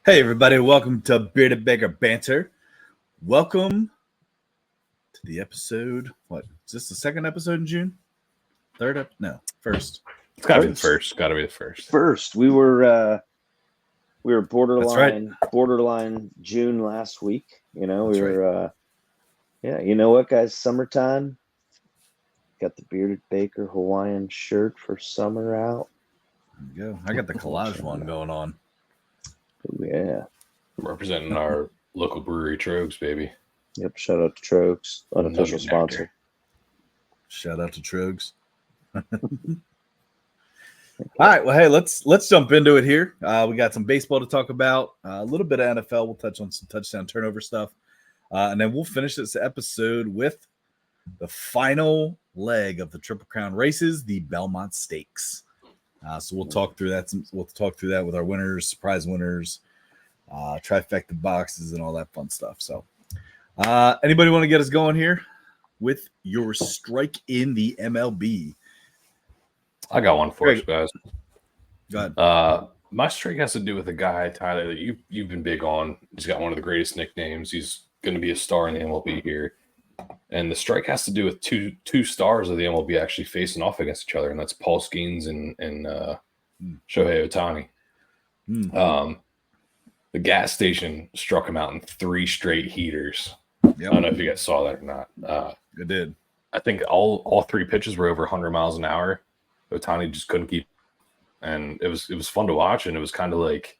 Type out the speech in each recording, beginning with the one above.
Hey everybody, welcome to Bearded Beggar Banter. Welcome to the episode. What is this? The second episode in June? No, first. It's got to be the first. Got to be the first. First, we were That's borderline June last week. You know, That's we were you know what, guys? Summertime. Got the Bearded Baker Hawaiian shirt for summer out. There you go. I got the collage one going on. Ooh, yeah. Representing our local brewery, Trogs, baby. Yep. Shout out to Trogs, unofficial Nugget sponsor. nectar. Shout out to Trogs. All right, well, hey, let's jump into it here. We got some baseball to talk about, a little bit of NFL. We'll touch on some touchdown turnover stuff, and then we'll finish this episode with the final leg of the Triple Crown races, the Belmont Stakes. So we'll talk through that. We'll talk through that with our winners, surprise winners, trifecta boxes, and all that fun stuff. So, anybody want to get us going here with your strike in the MLB? I got one for us, guys. Go ahead. My strike has to do with a guy, Tyler, that you've been big on. He's got one of the greatest nicknames. He's going to be a star in the MLB here. And the strike has to do with two stars of the MLB actually facing off against each other, and that's Paul Skeens and Shohei Ohtani. The gas station struck him out in 3 straight heaters. Yep. I don't know if you guys saw that or not. I did. I think all 3 pitches were over 100 miles an hour. Ohtani just couldn't keep, and it was fun to watch, and it was kind of like,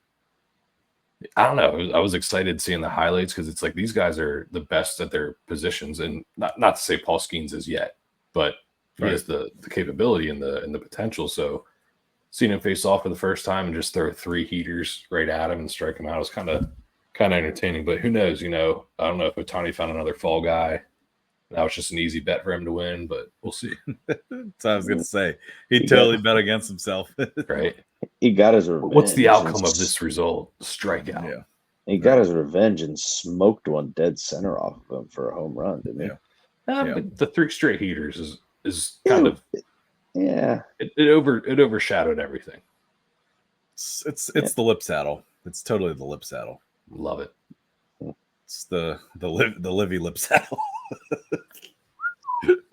I don't know. I was excited seeing the highlights because it's like these guys are the best at their positions, and not to say Paul Skeens is yet, but he has the capability and the potential. So seeing him face off for the first time and just throw 3 heaters right at him and strike him out was kind of entertaining. But who knows? You know, I don't know if Ohtani found another fall guy. Now it's just an easy bet for him to win, but we'll see. That's what I was going to say. He totally bet against himself. Right. He got his revenge. What's the outcome of this result? Strikeout. Yeah. He got his revenge and smoked one dead center off of him for a home run, didn't he? Yeah. But the 3 straight heaters is kind of It overshadowed everything. It's the lip saddle. It's totally the lip saddle. Love it. It's the Livy lip saddle.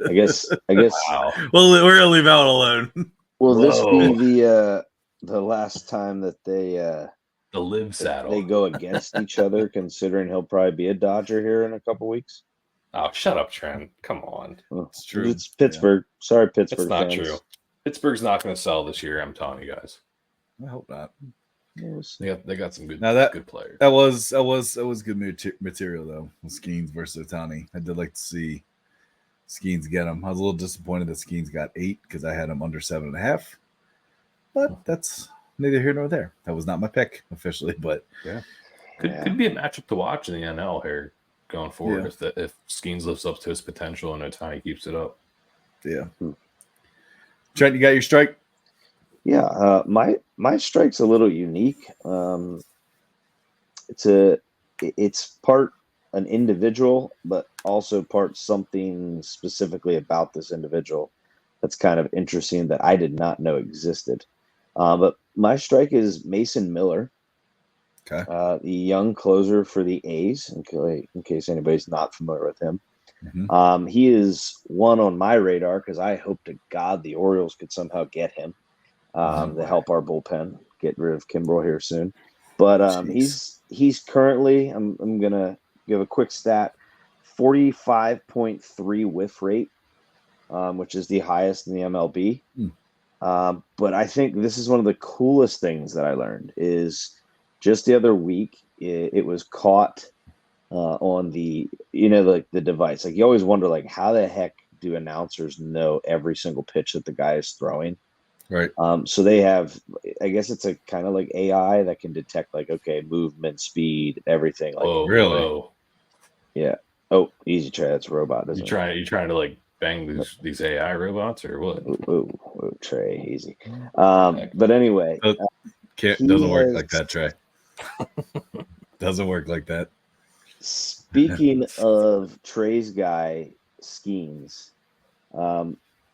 I guess. Wow. Well, we're gonna leave out alone. Will this be the last time that the live saddle they go against each other? Considering he'll probably be a Dodger here in a couple weeks. Oh, shut up, Trent. Come on. It's true. It's Pittsburgh. Yeah. Sorry, Pittsburgh. It's not fans. true. Pittsburgh's not going to sell this year. I'm telling you guys. I hope not. They got some good good players. That was good material though. Skeens versus Ohtani. I did like to see Skeens get him. I was a little disappointed that Skeens got 8 because I had him under 7.5. But that's neither here nor there. That was not my pick officially, but could be a matchup to watch in the NL here going forward if Skeens lives up to his potential and Ohtani keeps it up. Yeah. Trent, you got your strike? Yeah, my strike's a little unique. It's part an individual, but also part something specifically about this individual that's kind of interesting that I did not know existed. But my strike is Mason Miller, the young closer for the A's. In case anybody's not familiar with him, he is one on my radar because I hope to God the Orioles could somehow get him. To help our bullpen get rid of Kimbrel here soon. But he's currently, I'm going to give a quick stat, 45.3 whiff rate, which is the highest in the MLB. But I think this is one of the coolest things that I learned is just the other week, it was caught on the, like the device. Like you always wonder, like, how the heck do announcers know every single pitch that the guy is throwing? Right. So they have, I guess it's a kind of like AI that can detect like, okay, movement, speed, everything. Like, really? Yeah. Oh, easy, Trey. That's a robot. You trying to like bang these AI robots or what? Ooh, Trey, easy. But anyway, doesn't work like that, Trey. Doesn't work like that. Speaking of Trey's guy, Skeens,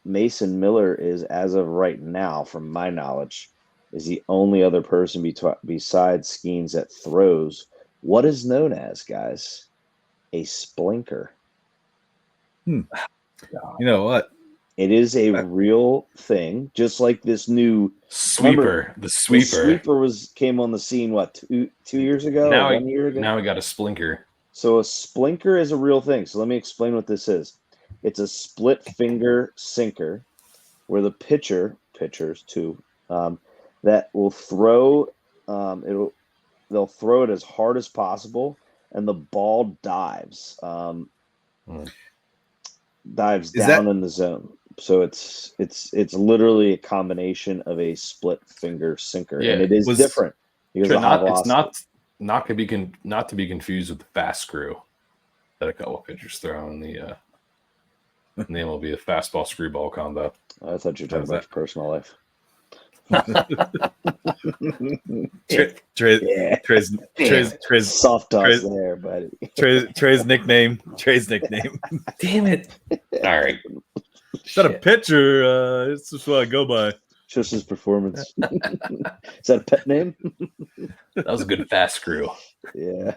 Mason Miller is, as of right now, from my knowledge, is the only other person besides Skeens that throws what is known as, guys, a splinker. You know what? It is a real thing, just like this new sweeper. The sweeper came on the scene, what, two years ago? Now 1 year ago? Now we got a splinker. So a splinker is a real thing. So let me explain what this is. It's a split finger sinker where the pitchers too, that will throw, they'll throw it as hard as possible, and the ball dives down in the zone. So it's literally a combination of a split finger sinker, and it is different because it's not to be confused with the fast screw that a couple of pitchers throw in the MLB, the fastball screwball combo. I thought you were talking about your personal life. Trey's soft toss there, buddy. Trey's nickname. Damn it! All right, it's not a pitcher. It's just what I go by. Just his performance. Is that a pet name? That was a good fast screw. Yeah.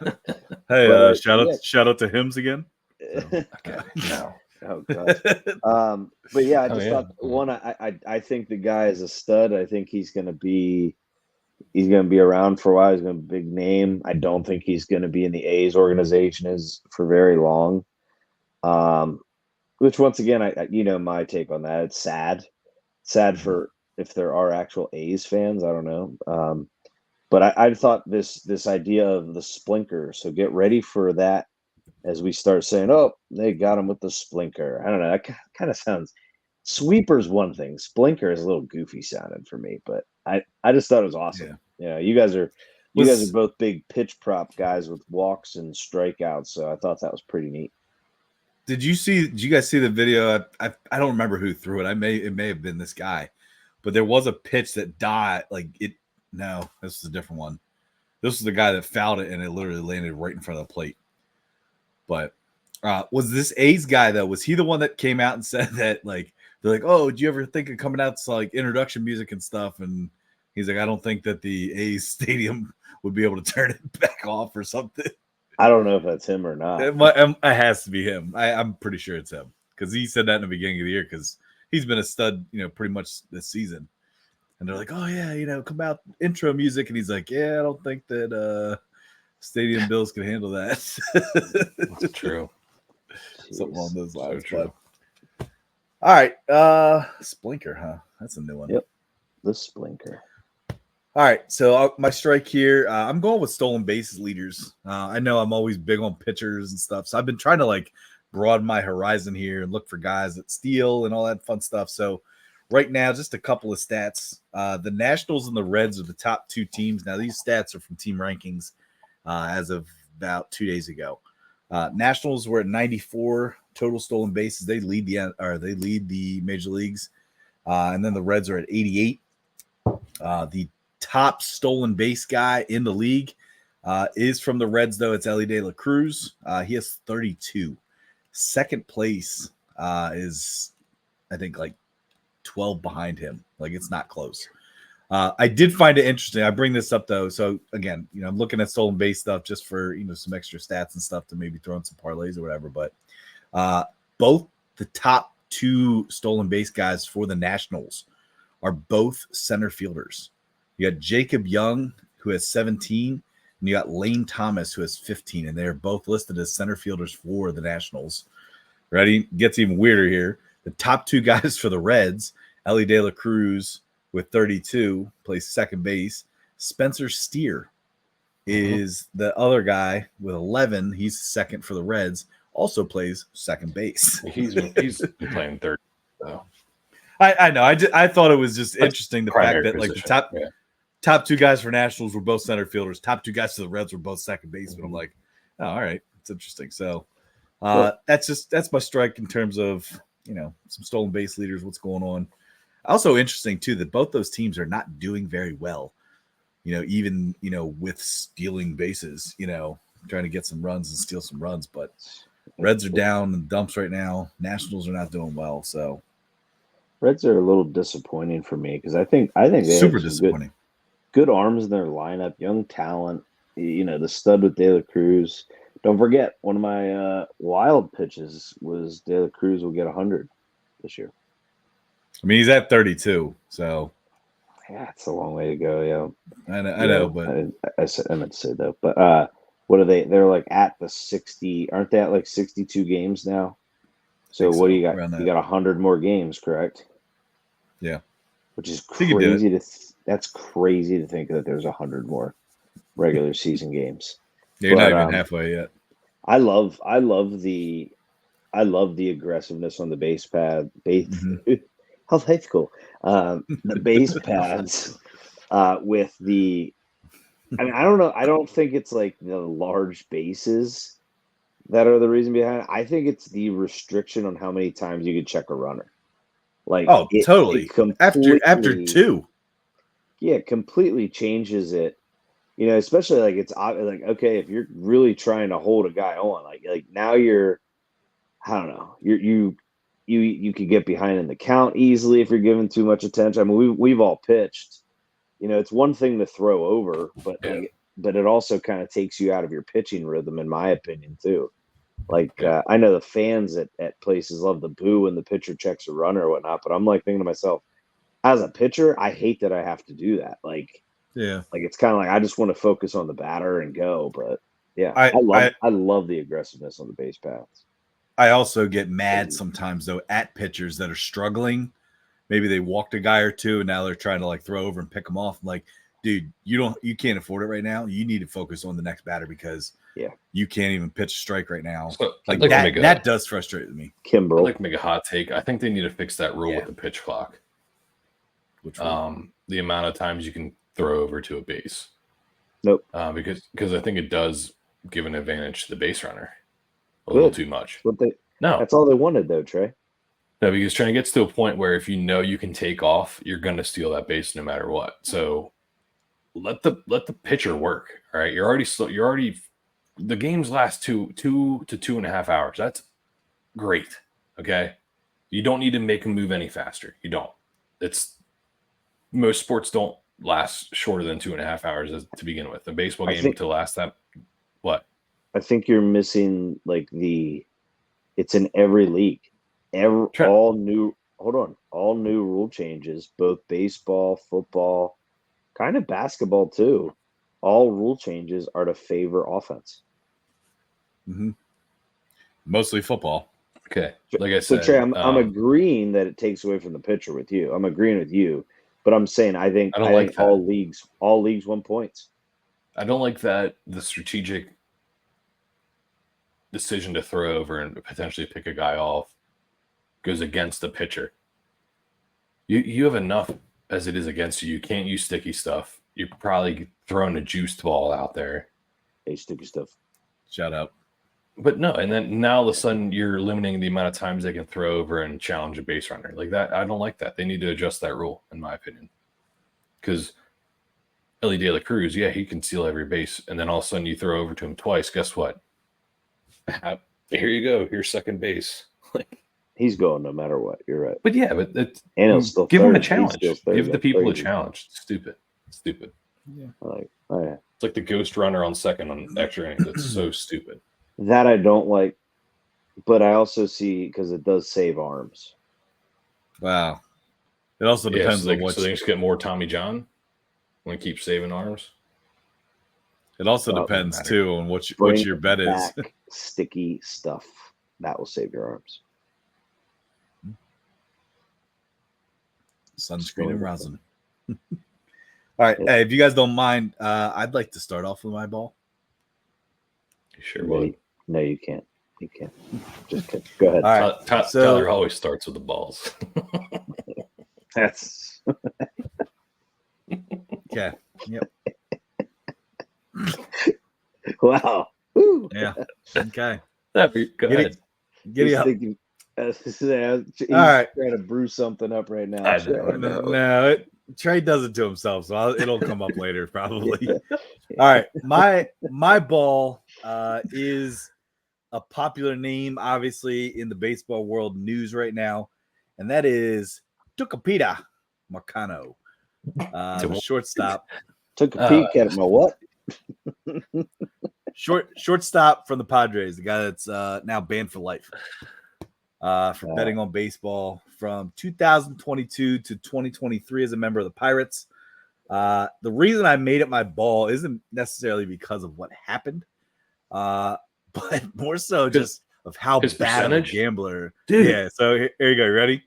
Hey, shout out to Hims again. Okay, no. Oh god. But yeah, I just thought one. I think the guy is a stud. I think he's gonna be around for a while. He's gonna be a big name. I don't think he's gonna be in the A's organization for very long. Which once again, I my take on that. It's sad. Sad for if there are actual A's fans. I don't know. But I thought this idea of the splinker. So get ready for that. As we start saying, oh, they got him with the splinker. I don't know. That kind of sounds. Sweeper's one thing. Splinker is a little goofy sounding for me, but I just thought it was awesome. Yeah, you guys are both big pitch prop guys with walks and strikeouts, so I thought that was pretty neat. Did you guys see the video? I don't remember who threw it. It may have been this guy, but there was a pitch that died. No, this is a different one. This was the guy that fouled it, and it literally landed right in front of the plate. But was this A's guy though? Was he the one that came out and said that they're like, oh, did you ever think of coming out to introduction music and stuff? And he's like, I don't think that the A's stadium would be able to turn it back off or something. I don't know if that's him or not. It has to be him. I'm pretty sure it's him because he said that in the beginning of the year because he's been a stud, pretty much this season. And they're like, oh yeah, come out intro music, and he's like, yeah, I don't think that stadium bills can handle that. That's true. Something along those lines. So true. All right. Splinker, huh? That's a new one. Yep. The splinker. All right. So my strike here, I'm going with stolen bases leaders. I know I'm always big on pitchers and stuff. So I've been trying to broaden my horizon here and look for guys that steal and all that fun stuff. So right now, just a couple of stats. The Nationals and the Reds are the top two teams. Now, these stats are from team rankings. As of about 2 days ago, Nationals were at 94 total stolen bases. They lead the major leagues, and then the Reds are at 88. The top stolen base guy in the league is from the Reds, though. It's Elly De La Cruz. He has 32. Second place is, I think, 12 behind him. It's not close. I did find it interesting. I bring this up though. So again, I'm looking at stolen base stuff just for, some extra stats and stuff to maybe throw in some parlays or whatever. But both the top two stolen base guys for the Nationals are both center fielders. You got Jacob Young, who has 17, and you got Lane Thomas, who has 15, and they're both listed as center fielders for the Nationals. Ready? Gets even weirder here. The top two guys for the Reds, Elly De La Cruz with 32, plays second base. Spencer Steer is the other guy with 11. He's second for the Reds, also plays second base. He's playing third, though. I know. I thought it was just interesting the fact that the top two guys for Nationals were both center fielders. Top two guys for the Reds were both second basemen. I'm like, oh, all right, it's interesting. So that's my strike in terms of some stolen base leaders. What's going on? Also interesting too that both those teams are not doing very well. Even with stealing bases. Trying to get some runs and steal some runs, but Reds are down in the dumps right now. Nationals are not doing well. So Reds are a little disappointing for me because I think they super have disappointing. good arms in their lineup, young talent. You know, the stud with De La Cruz. Don't forget, one of my wild pitches was De La Cruz will get 100 this year. I mean, he's at 32, so Yeah, it's a long way to go. Yeah, I know, but I meant to say though. But what are they? They're like at the 60. Aren't they at like 62 games now? So what do you got? You got 100 more games, correct? Yeah, which is crazy that's crazy to think that there's 100 more regular season games. Yeah, you're not even halfway yet. I love the aggressiveness on the base pad. How life's cool. The base pads with the. I mean, I don't know. I don't think it's like the large bases that are the reason behind it. I think it's the restriction on how many times you can check a runner. Like, totally. After 2. Yeah, it completely changes it. You know, especially like it's like, okay, if you're really trying to hold a guy on, like now you're, I don't know, you could get behind in the count easily if you're giving too much attention. I mean, we've all pitched. You know, it's one thing to throw over, but but it also kind of takes you out of your pitching rhythm, in my opinion, too. Like I know the fans at places love the boo when the pitcher checks a runner or whatnot, but I'm like thinking to myself, as a pitcher, I hate that I have to do that. Like it's kind of like I just want to focus on the batter and go. But yeah, I love the aggressiveness on the base paths. I also get mad sometimes though at pitchers that are struggling. Maybe they walked a guy or two and now they're trying to like throw over and pick them off. I'm like, dude, you can't afford it right now. You need to focus on the next batter because you can't even pitch a strike right now. So like that does frustrate me. Kimbrel. I'd like to make a hot take. I think they need to fix that rule with the pitch clock. Which the amount of times you can throw over to a base. Nope. Because I think it does give an advantage to the base runner a little too much. That's all they wanted though, Trey. No, because trying to get to a point where if you know you can take off, you're going to steal that base no matter what. So let the pitcher work. All right, you're already the games last 2 to 2.5 hours. That's great. Okay, you don't need to make them move any faster. You don't. Most sports don't last shorter than 2.5 hours to begin with. A baseball game to last that what? I think you're missing like it's in every league. All new rule changes, both baseball, football, kind of basketball too. All rule changes are to favor offense. Mm-hmm. Mostly football. Okay. Like I said, so Trey, I'm agreeing that it takes away from the pitcher with you. I'm agreeing with you, but I'm saying I think all leagues won points. I don't like that the strategic decision to throw over and potentially pick a guy off goes against the pitcher. You have enough as it is against you. You can't use sticky stuff. You're probably throwing a juiced ball out there. Hey, sticky stuff. Shut up. But no, and then now all of a sudden you're limiting the amount of times they can throw over and challenge a base runner. Like that, I don't like that. They need to adjust that rule, in my opinion. Because Ellie De La Cruz, he can steal every base, and then all of a sudden you throw over to him twice. Guess what? Here you go. Here's second base. He's going no matter what. You're right. But and he'll still give him a challenge. Give the people a challenge. Stupid. Yeah. It's like the ghost runner on second on extra innings. It's so stupid. That I don't like, but I also see because it does save arms. Wow. It also depends on what. So they just get more Tommy John when keep saving arms. It also depends too on what your bet is. Sticky stuff that will save your arms. Sunscreen and rosin. All right. Hey, if you guys don't mind, I'd like to start off with my ball. You sure would. No, you can't. You can't. Just kidding. Go ahead. All right. Tyler always starts with the balls. That's okay. Yep. Wow. Woo. Yeah. Okay. Go ahead. Giddy up. He's all right. Trying to brew something up right now. I know. No, Trey does it to himself, so it'll come up later probably. All right, my ball is a popular name, obviously in the baseball world news right now, and that is Tucupita Marcano, the shortstop Took a peek at my what? Shortstop from the Padres, the guy that's now banned for life for betting on baseball from 2022 to 2023 as a member of the Pirates. The reason I made it my ball isn't necessarily because of what happened, but more so just of how bad of a gambler. Dude. Yeah, so here you go. Ready?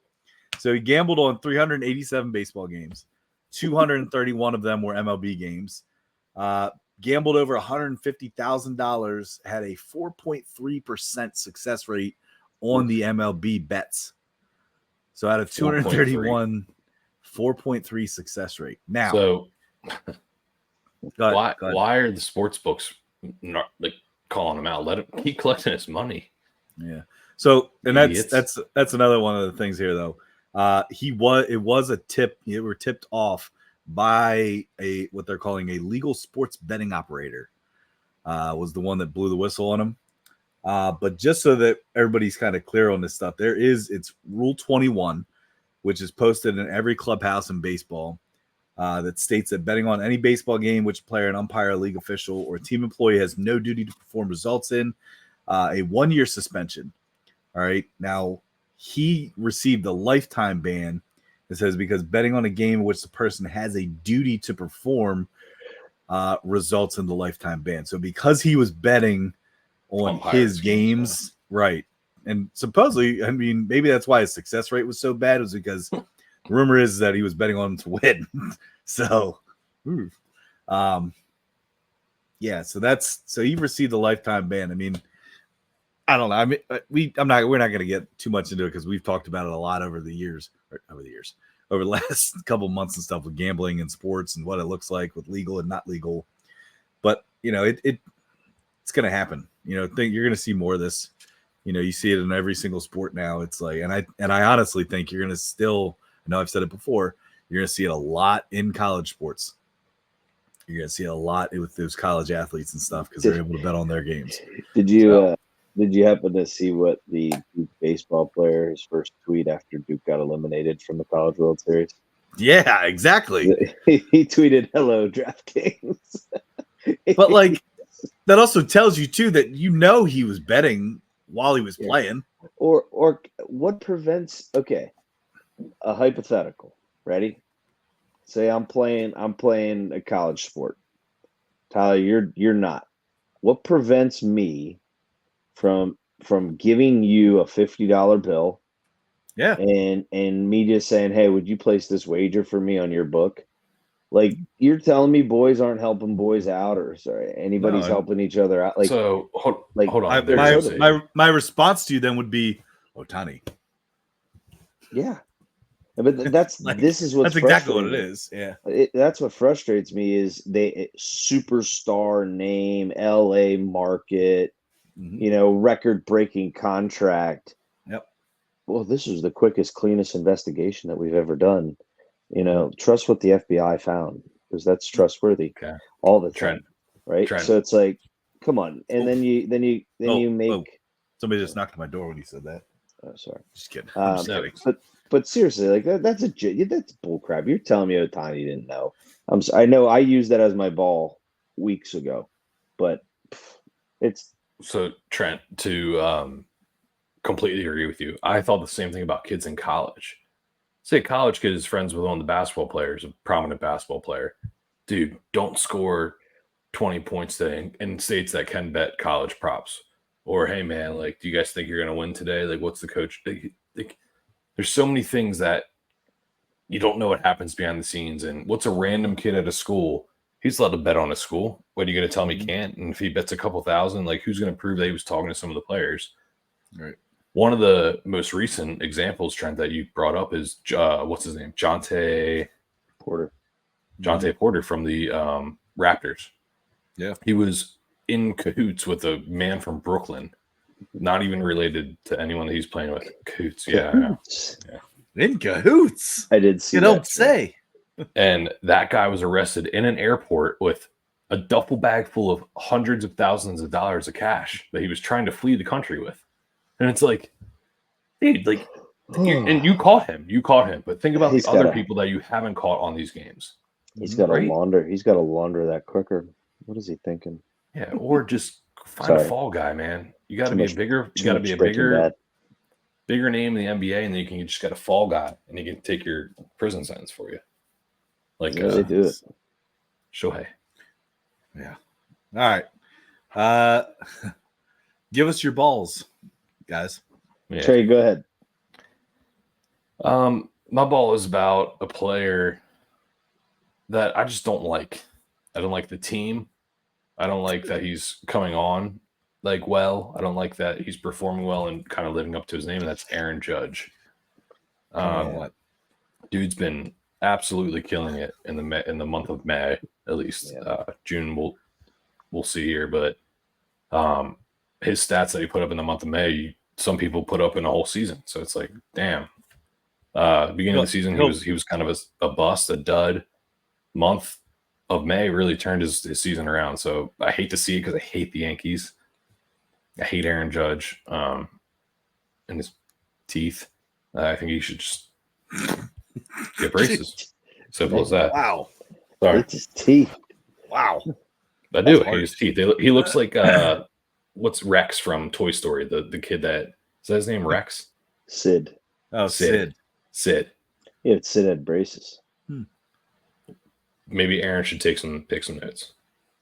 So he gambled on 387 baseball games. 231 of them were MLB games. Gambled over $150,000, had a 4.3% success rate on the MLB bets. So out of 231, 4.3 success rate. Now, so why are the sports books not like calling him out? Let him keep collecting his money. Yeah. So, and that's another one of the things here, though. It was a tip. They were tipped off by what they're calling a legal sports betting operator. Was the one that blew the whistle on him. But just so that everybody's kind of clear on this stuff, it's Rule 21, which is posted in every clubhouse in baseball, that states that betting on any baseball game which player, an umpire, a league official, or a team employee has no duty to perform results in a 1-year suspension. All right. Now, he received a lifetime ban. It says because betting on a game in which the person has a duty to perform results in the lifetime ban. So because he was betting on his games, right. And supposedly, I mean, maybe that's why his success rate was so bad, was because the rumor is that he was betting on him to win. So, yeah, so he received a lifetime ban. I mean, I don't know. I mean, we're not going to get too much into it because we've talked about it a lot over the last couple months and stuff with gambling and sports and what it looks like with legal and not legal. But you know, it's going to happen. You know, you're going to see more of this. You know, you see it in every single sport now. It's like, and I honestly think you're going to still. I know I've said it before. You're going to see it a lot in college sports. You're going to see it a lot with those college athletes and stuff because they're able to bet on their games. Did you happen to see what the Duke baseball player, his first tweet after Duke got eliminated from the College World Series? Yeah, exactly. He tweeted, "Hello, DraftKings." But like, that also tells you too that he was betting while he was playing. Or what prevents? Okay, a hypothetical. Ready? Say I'm playing a college sport. Tyler, you're not. What prevents me from giving you a $50 bill? Yeah. And me just saying, "Hey, would you place this wager for me on your book?" Like, you're telling me boys aren't helping boys out, or anybody's helping each other out. Like, so hold on. My response to you then would be Ohtani. Yeah. But that's exactly what it is. Yeah, that's what frustrates me is superstar name, LA market, record-breaking contract. Yep. Well, this was the quickest, cleanest investigation that we've ever done. Trust what the FBI found, because that's trustworthy all the time, right? So it's like, come on, and then you make. Somebody just knocked on my door when you said that. Oh, sorry. Just kidding. But seriously, like that's bullcrap. You're telling me Ohtani didn't know. I know I used that as my ball weeks ago, but it's so Trent, to completely agree with you. I thought the same thing about kids in college. Say a college kid is friends with one of the basketball players, a prominent basketball player. Dude, don't score 20 points today in states that can bet college props. Or, hey, man, like, do you guys think you're going to win today? Like, what's the coach? There's so many things that you don't know what happens behind the scenes. And what's a random kid at a school? He's allowed to bet on a school. What are you going to tell him he can't? And if he bets a couple thousand, like, who's going to prove that he was talking to some of the players? Right. One of the most recent examples, Trent, that you brought up is, what's his name? Jonte Porter from the Raptors. Yeah. He was in cahoots with a man from Brooklyn, not even related to anyone that he's playing with. Cahoots. Yeah. In cahoots. I did see you that. Don't say. And that guy was arrested in an airport with a duffel bag full of hundreds of thousands of dollars of cash that he was trying to flee the country with. And it's like, dude, like, and you caught him. But think about the other people that you haven't caught on these games. He's got Right? to launder. He's got to launder that quicker. What is he thinking? Yeah, or just find a Sorry. fall guy, man. You got to Too be much- a bigger. You Too got to much be a Breaking Bad. bigger name in the NBA, and then you just got a fall guy, and he can take your prison sentence for you. Like Yeah, they do it. Shohei. Yeah. All right. Give us your balls, guys. Yeah. Trey, go ahead. My ball is about a player that I just don't like. I don't like the team. I don't like that he's coming on like well. I don't like that he's performing well and kind of living up to his name, and that's Aaron Judge. What? Dude's been absolutely killing it in the month of May, at least. Yeah. June we'll see here, but his stats that he put up in the month of May, some people put up in a whole season. So it's like, damn. Beginning of the season, he was kind of a bust, a dud. Month of May really turned his season around. So I hate to see it because I hate the Yankees. I hate Aaron Judge and his teeth. I think he should just get braces. Simple as that. Wow. Sorry. It's his teeth. Wow. I do That's hate his teeth. He looks like what's Rex from Toy Story? The kid that is that his name Rex? Sid. Oh, Sid. Yeah, Sid had braces. Maybe Aaron should take some notes.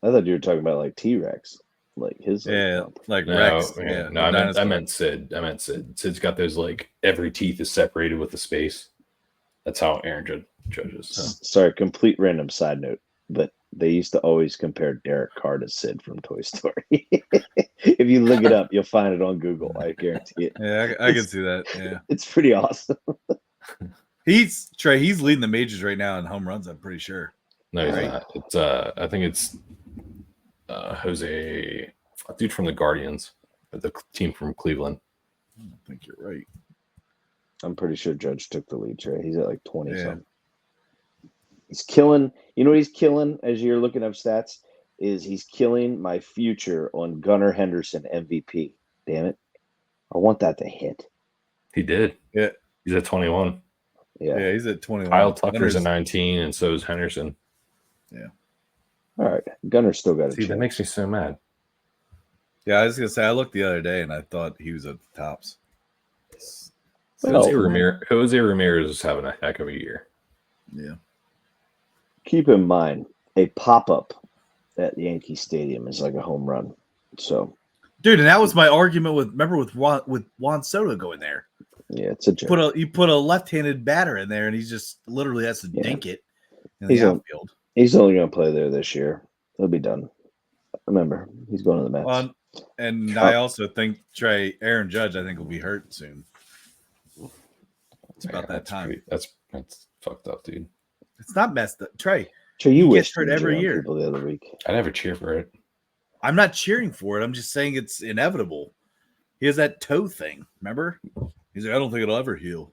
I thought you were talking about like T-Rex, like his. Yeah, like No, Rex. yeah, Yeah, no, I meant Sid. Sid's got those like every teeth is separated with the space. That's how Aaron judges. So. Sorry, complete random side note, but they used to always compare Derek Carr to Sid from Toy Story. If you look it up, you'll find it on Google. I guarantee it. Yeah, I can see that. Yeah, It's pretty awesome. he's leading the majors right now in home runs. I'm pretty sure. No, he's Right. not. It's I think it's Jose, a dude from the Guardians, the team from Cleveland. I think you're right. I'm pretty sure Judge took the lead, Trey. He's at like 20 Yeah. something. He's killing. You know what he's killing as you're looking up stats? Is he's killing my future on Gunnar Henderson MVP. Damn it. I want that to hit. He did. Yeah. He's at 21. Yeah. He's at 21. Kyle Tucker's at 19, and so is Henderson. All right. Gunner's still got a See, that chance. makes me so mad. Yeah, I was gonna say I looked the other day and I thought he was at the tops. Well, Jose Ramirez is having a heck of a year. Yeah. Keep in mind, a pop-up at Yankee Stadium is like a home run. So, Dude, and that was my argument with Juan Soto going there. yeah, it's a joke. You put a left-handed batter in there, and he just literally has to dink it in the He's outfield. He's only going to play there this year. He'll be done. Remember, he's going to the Mets. Well, and I also think Aaron Judge, I think will be hurt soon. It's about that time. That's fucked up, dude. It's not messed up. Trey, Trey, you he wish gets hurt every year. people the other week. I never cheer for it. I'm not cheering for it. I'm just saying it's inevitable. He has that toe thing. Remember? He's like, I don't think it'll ever heal.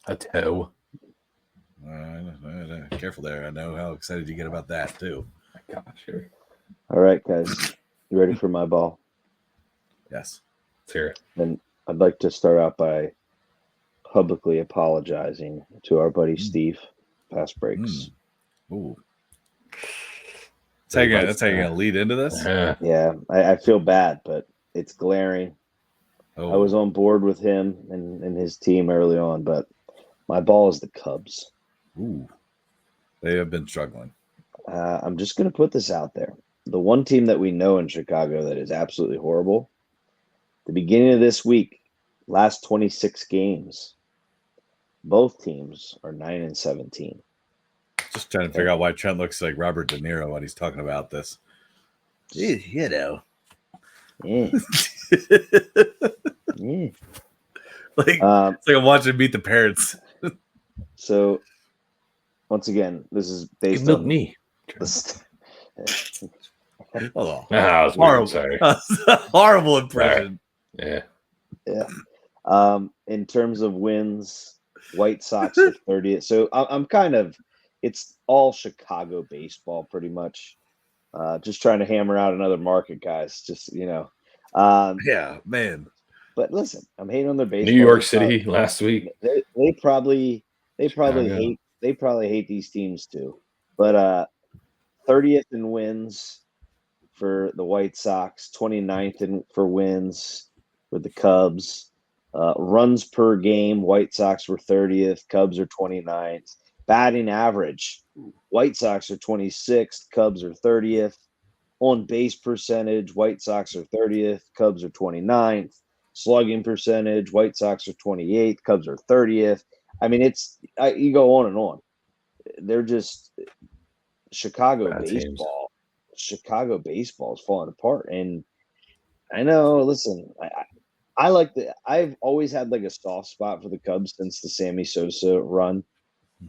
A toe. Careful there. I know how excited you get about that too. My gosh, sure. All right, guys. You ready for my ball? Yes. Let's hear it. And I'd like to start out by publicly apologizing to our buddy Steve. Fast breaks. Ooh. That's how you're gonna lead into this? Yeah. Yeah, I feel bad, but it's glaring. Oh. I was on board with him and his team early on, but my ball is the Cubs. Ooh. They have been struggling. I'm just going to put this out there. The one team that we know in Chicago that is absolutely horrible, the beginning of this week, last 26 games, both teams are 9-17. Just trying to figure out why Trent looks like Robert De Niro when he's talking about this. You know. Yeah. Yeah. It's like I'm watching Meet the Parents. So, once again, this is based Milk on knee. Oh, I was horrible. Sorry. Horrible impression. Yeah. Yeah. In terms of wins, White Sox are 30th. So I'm kind of, it's all Chicago baseball pretty much. Just trying to hammer out another market, guys. Just, Yeah, man. But listen, I'm hating on their baseball. New York City last week. They probably Chicago. hate they probably hate these teams too. But 30th in wins for the White Sox, 29th for wins with the Cubs. Runs per game, White Sox were 30th, Cubs are 29th. Batting average, White Sox are 26th, Cubs are 30th. On base percentage, White Sox are 30th, Cubs are 29th. Slugging percentage, White Sox are 28th, Cubs are 30th. I mean, you go on and on. They're just Chicago Bad teams. baseball. Chicago baseball is falling apart, and I know. Listen, I like I've always had like a soft spot for the Cubs since the Sammy Sosa run.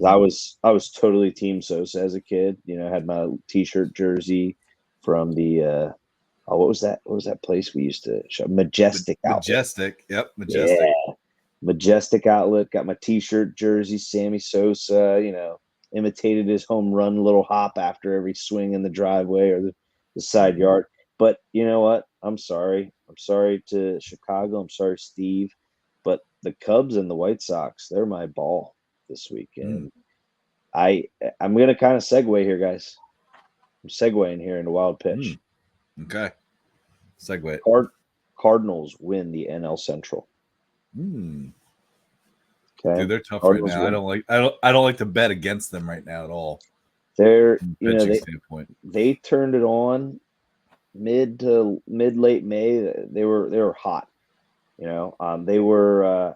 I was totally Team Sosa as a kid. You know, I had my T-shirt jersey from the what was that? What was that place we used to show? Majestic Outlet. Majestic. Yep, Majestic. Yeah. Majestic Outlet. Got my T-shirt jersey. Sammy Sosa. You know, imitated his home run little hop after every swing in the driveway or the side yard. But you know what? I'm sorry. I'm sorry to Chicago. I'm sorry, Steve. But the Cubs and the White Sox, they're my ball this weekend. I'm going to kind of segue here, guys. I'm segueing here into wild pitch. Okay. Segue. Cardinals win the NL Central. Okay. Okay. Dude, they're tough Cardinals right now. win. I don't like to bet against them right now at all. They're standpoint. They turned it on mid to late May. They were hot. You know, they were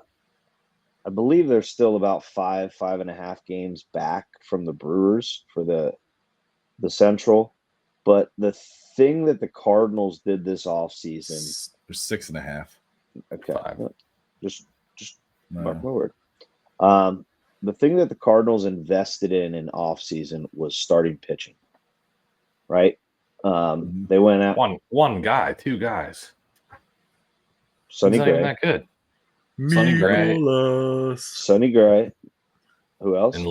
I believe they're still about 5.5 games back from the Brewers for the Central. But the thing that the Cardinals did this offseason, They're 6.5. Okay. 5. Just mark my word. The thing that the Cardinals invested in offseason was starting pitching. Right? They went out one guy, 2 guys. Sonny He's not even Gray. that good. Sonny Gray. Who else? And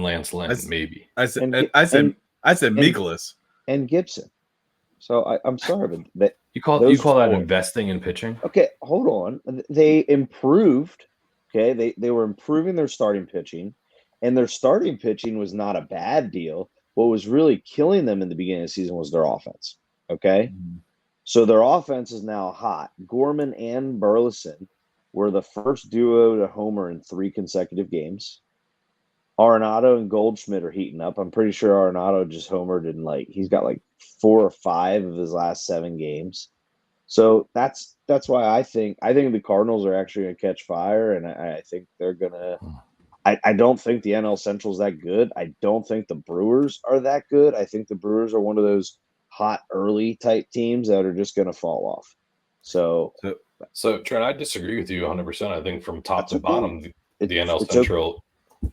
Lance Lynn, maybe. I said Mikolas and Gibson. So I'm sorry, but you call that investing in pitching? Okay, hold on. They improved. Okay, they were improving their starting pitching, and their starting pitching was not a bad deal. What was really killing them in the beginning of the season was their offense. Okay, so their offense is now hot. Gorman and Burleson were the first duo to homer in 3 consecutive games. Arenado and Goldschmidt are heating up. I'm pretty sure Arenado just homered in he's got 4 or 5 of his last 7 games. So that's why I think the Cardinals are actually going to catch fire, and I think they're going to. I don't think the NL Central is that good. I don't think the Brewers are that good. I think the Brewers are one of those hot early type teams that are just going to fall off. So Trent, I disagree with you 100%. I think from top to bottom, the NL it's Central.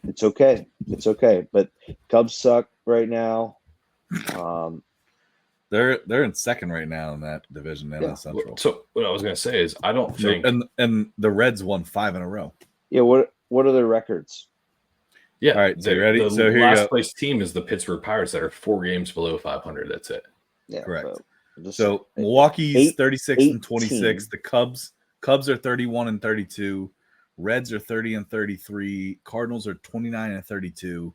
It's okay. It's okay. But Cubs suck right now. They're in second right now in that division, NL Central. So what I was going to say is I don't think, and the Reds won 5 in a row. Yeah. What are their records? Yeah. All right. So you ready? The so here last you go. place team is the Pittsburgh Pirates that are 4 games below 500. That's it. Yeah. Correct. So Milwaukee's 36 and 26. The Cubs are 31 and 32. Reds are 30 and 33. Cardinals are 29 and 32.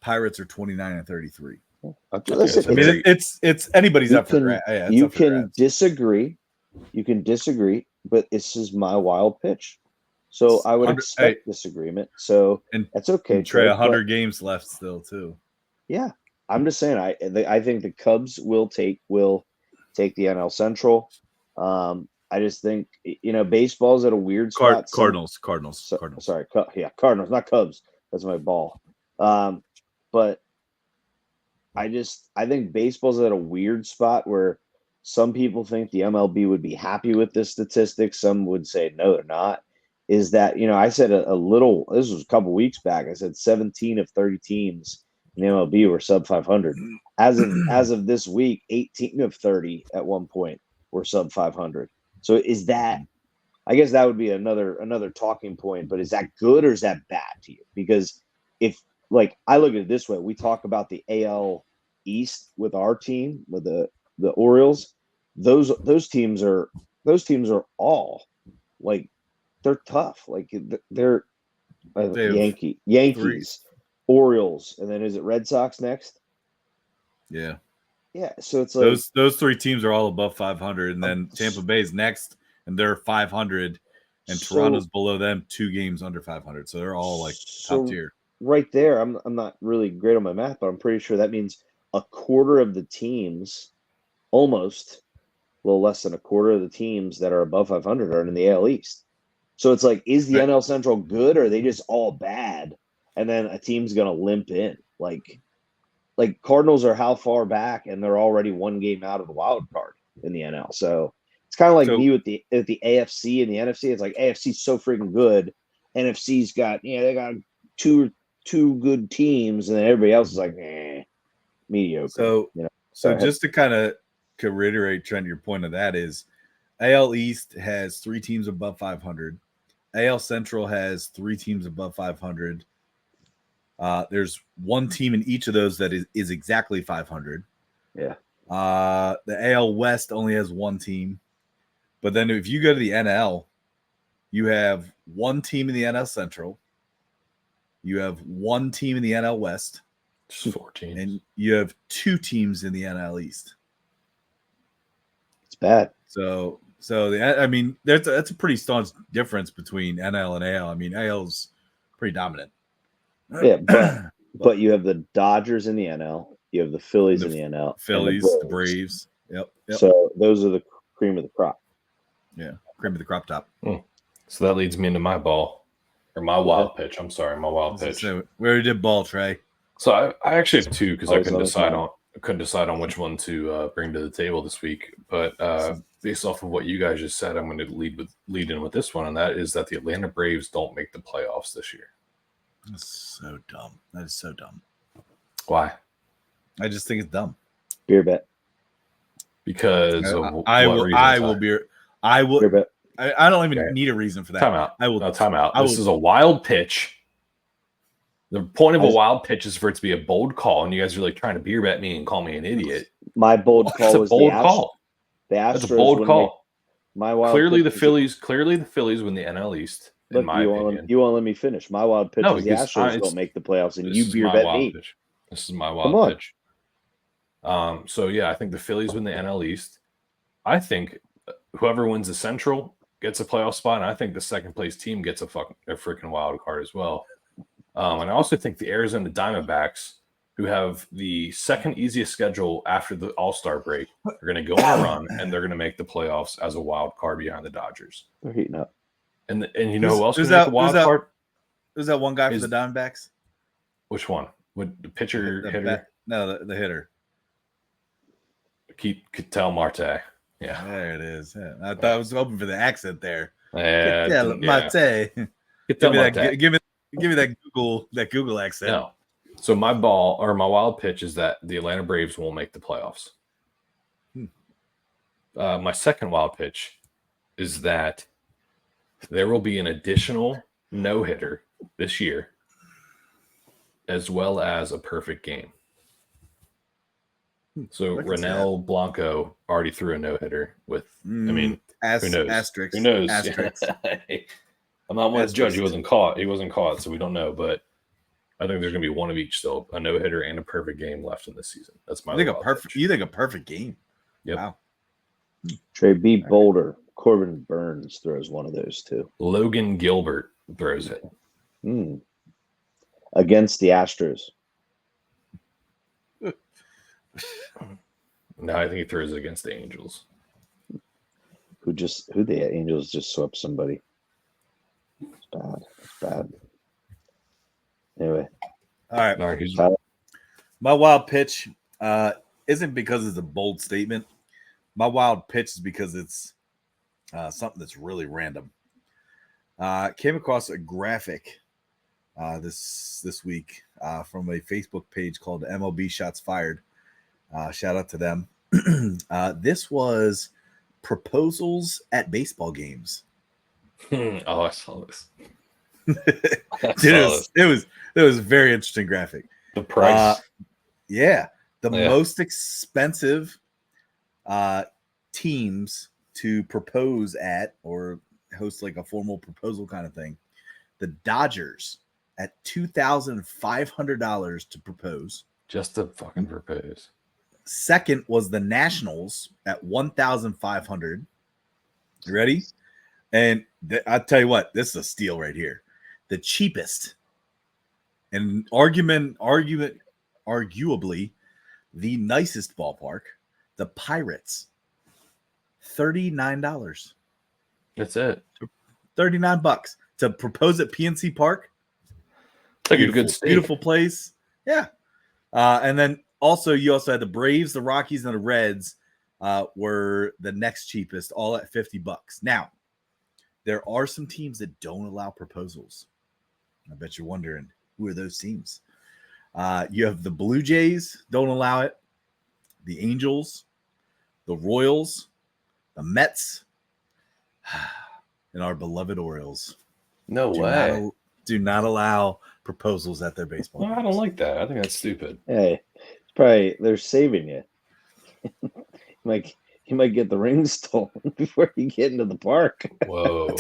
Pirates are 29 and 33. Listen, I mean, it's anybody's up for grabs. You can disagree. You can disagree, but this is my wild pitch. So I would expect disagreement. So that's okay. Trey, 100 games left still too. Yeah, I'm just saying. I think the Cubs will take the NL Central. I just think baseball's at a weird spot. Cardinals. Sorry, Cardinals, not Cubs. That's my ball. But I think baseball's at a weird spot where some people think the MLB would be happy with this statistic. Some would say no, they're not. Is that I said a little. This was a couple weeks back. I said 17 of 30 teams in the MLB were sub 500. As of this week, 18 of 30 at one point were sub 500. So is that? I guess that would be another talking point. But is that good or is that bad to you? Because if I look at it this way, we talk about the AL East with our team with the Orioles. Those teams are all they're tough. They're Yankees, Orioles, and then is it Red Sox next? Yeah. Yeah, so it's like Those three teams are all above 500, and then Tampa Bay is next, and they're 500, and Toronto's below them 2 games under 500. So they're all like top tier. Right there, I'm not really great on my math, but I'm pretty sure that means a quarter of the teams, almost a little less than a quarter of the teams that are above 500 are in the AL East. So it's like, is the Right. NL Central good, or are they just all bad? And then a team's gonna limp in. Like Cardinals are how far back, and they're already 1 game out of the wild card in the NL. So it's kind of like me with the AFC and the NFC. It's like AFC's so freaking good. NFC's got they got two good teams, and then everybody else is like mediocre. So just to kind of reiterate, Trent, your point of that is AL East has 3 teams above 500. AL Central has 3 teams above 500. There's 1 team in each of those that is exactly 500. Yeah. The AL West only has 1 team. But then if you go to the NL, you have 1 team in the NL Central. You have 1 team in the NL West. 14. And you have 2 teams in the NL East. It's bad. So that's a pretty staunch difference between NL and AL. I mean, AL's pretty dominant. Yeah, but you have the Dodgers in the NL, you have the Phillies in the NL, Phillies, the Braves. Yep. So those are the cream of the crop. Yeah, cream of the crop top. So that leads me into my ball, or my wild pitch. I'm sorry, my wild pitch. So we already did ball, Trey. So I actually have 2 because I couldn't decide on which one to bring to the table this week. But based off of what you guys just said, I'm going to lead in with this one, and that is that the Atlanta Braves don't make the playoffs this year. That's so dumb. That is so dumb. Why? I just think it's dumb. Beer bet. Because I will beer. I will. Beer bet. I don't even need a reason for that. Time out. I will. No, time out. This is a wild pitch. The point of a wild pitch is for it to be a bold call, and you guys are like trying to beer bet me and call me an idiot. My bold call was bold call. The Astros. That's a bold call. My wild clearly the Phillies win the NL East. In my opinion, you won't let me finish. My wild pitch is the Astros don't make the playoffs, and you beer bet me. Pitch. This is my wild pitch. So yeah, I think the Phillies win the NL East. I think whoever wins the Central gets a playoff spot, and I think the second place team gets a freaking wild card as well. And I also think the Arizona Diamondbacks, who have the second easiest schedule after the All-Star break, are going to go on a run, and they're going to make the playoffs as a wild card behind the Dodgers. They're heating up. And you know who else can make the wild card? Who's that one guy for the Diamondbacks? Which one? With the pitcher, hitter? No, the hitter. Ketel Marte. Yeah, there it is. Yeah. I thought I was hoping for the accent there. Yeah, Ketel Marte. Give me that Google accent. No. So my wild pitch is that the Atlanta Braves won't make the playoffs. My second wild pitch is that there will be an additional no-hitter this year, as well as a perfect game. So Ronel Blanco already threw a no-hitter with, who knows? Asterisk. Who knows? Asterisk. I'm not one to judge. He wasn't caught, so we don't know. But I think there's going to be one of each still, a no-hitter and a perfect game left in this season. That's my. You think a perfect game? Yep. Wow. Trey B. Boulder, Corbin Burns throws one of those too. Logan Gilbert throws it against the Astros. No, I think he throws it against the Angels. Who the Angels just swept somebody. It's bad. Anyway. All right. My wild pitch isn't because it's a bold statement. My wild pitch is because it's something that's really random. Came across a graphic this week from a Facebook page called MLB Shots Fired. Shout out to them. This was proposals at baseball games. Oh, I saw this. It was a very interesting graphic. The price. Most expensive teams to propose at or host like a formal proposal kind of thing. The Dodgers at $2,500 to propose. Just to fucking propose. Second was the Nationals at $1,500. You ready? And I'll tell you what, this is a steal right here. The cheapest and arguably the nicest ballpark, the Pirates, $39. That's it. $39 to propose at PNC Park. It's like a good steak. Beautiful place. Yeah. And then you also had the Braves, the Rockies, and the Reds were the next cheapest, all at $50. Now, there are some teams that don't allow proposals. I bet you're wondering, who are those teams? You have the Blue Jays, don't allow it. The Angels, the Royals, the Mets, and our beloved Orioles. No way. Do not allow proposals at their baseball. Well, I don't like that. I think that's stupid. Hey, it's probably they're saving you. You might get the ring stolen before you get into the park. Whoa.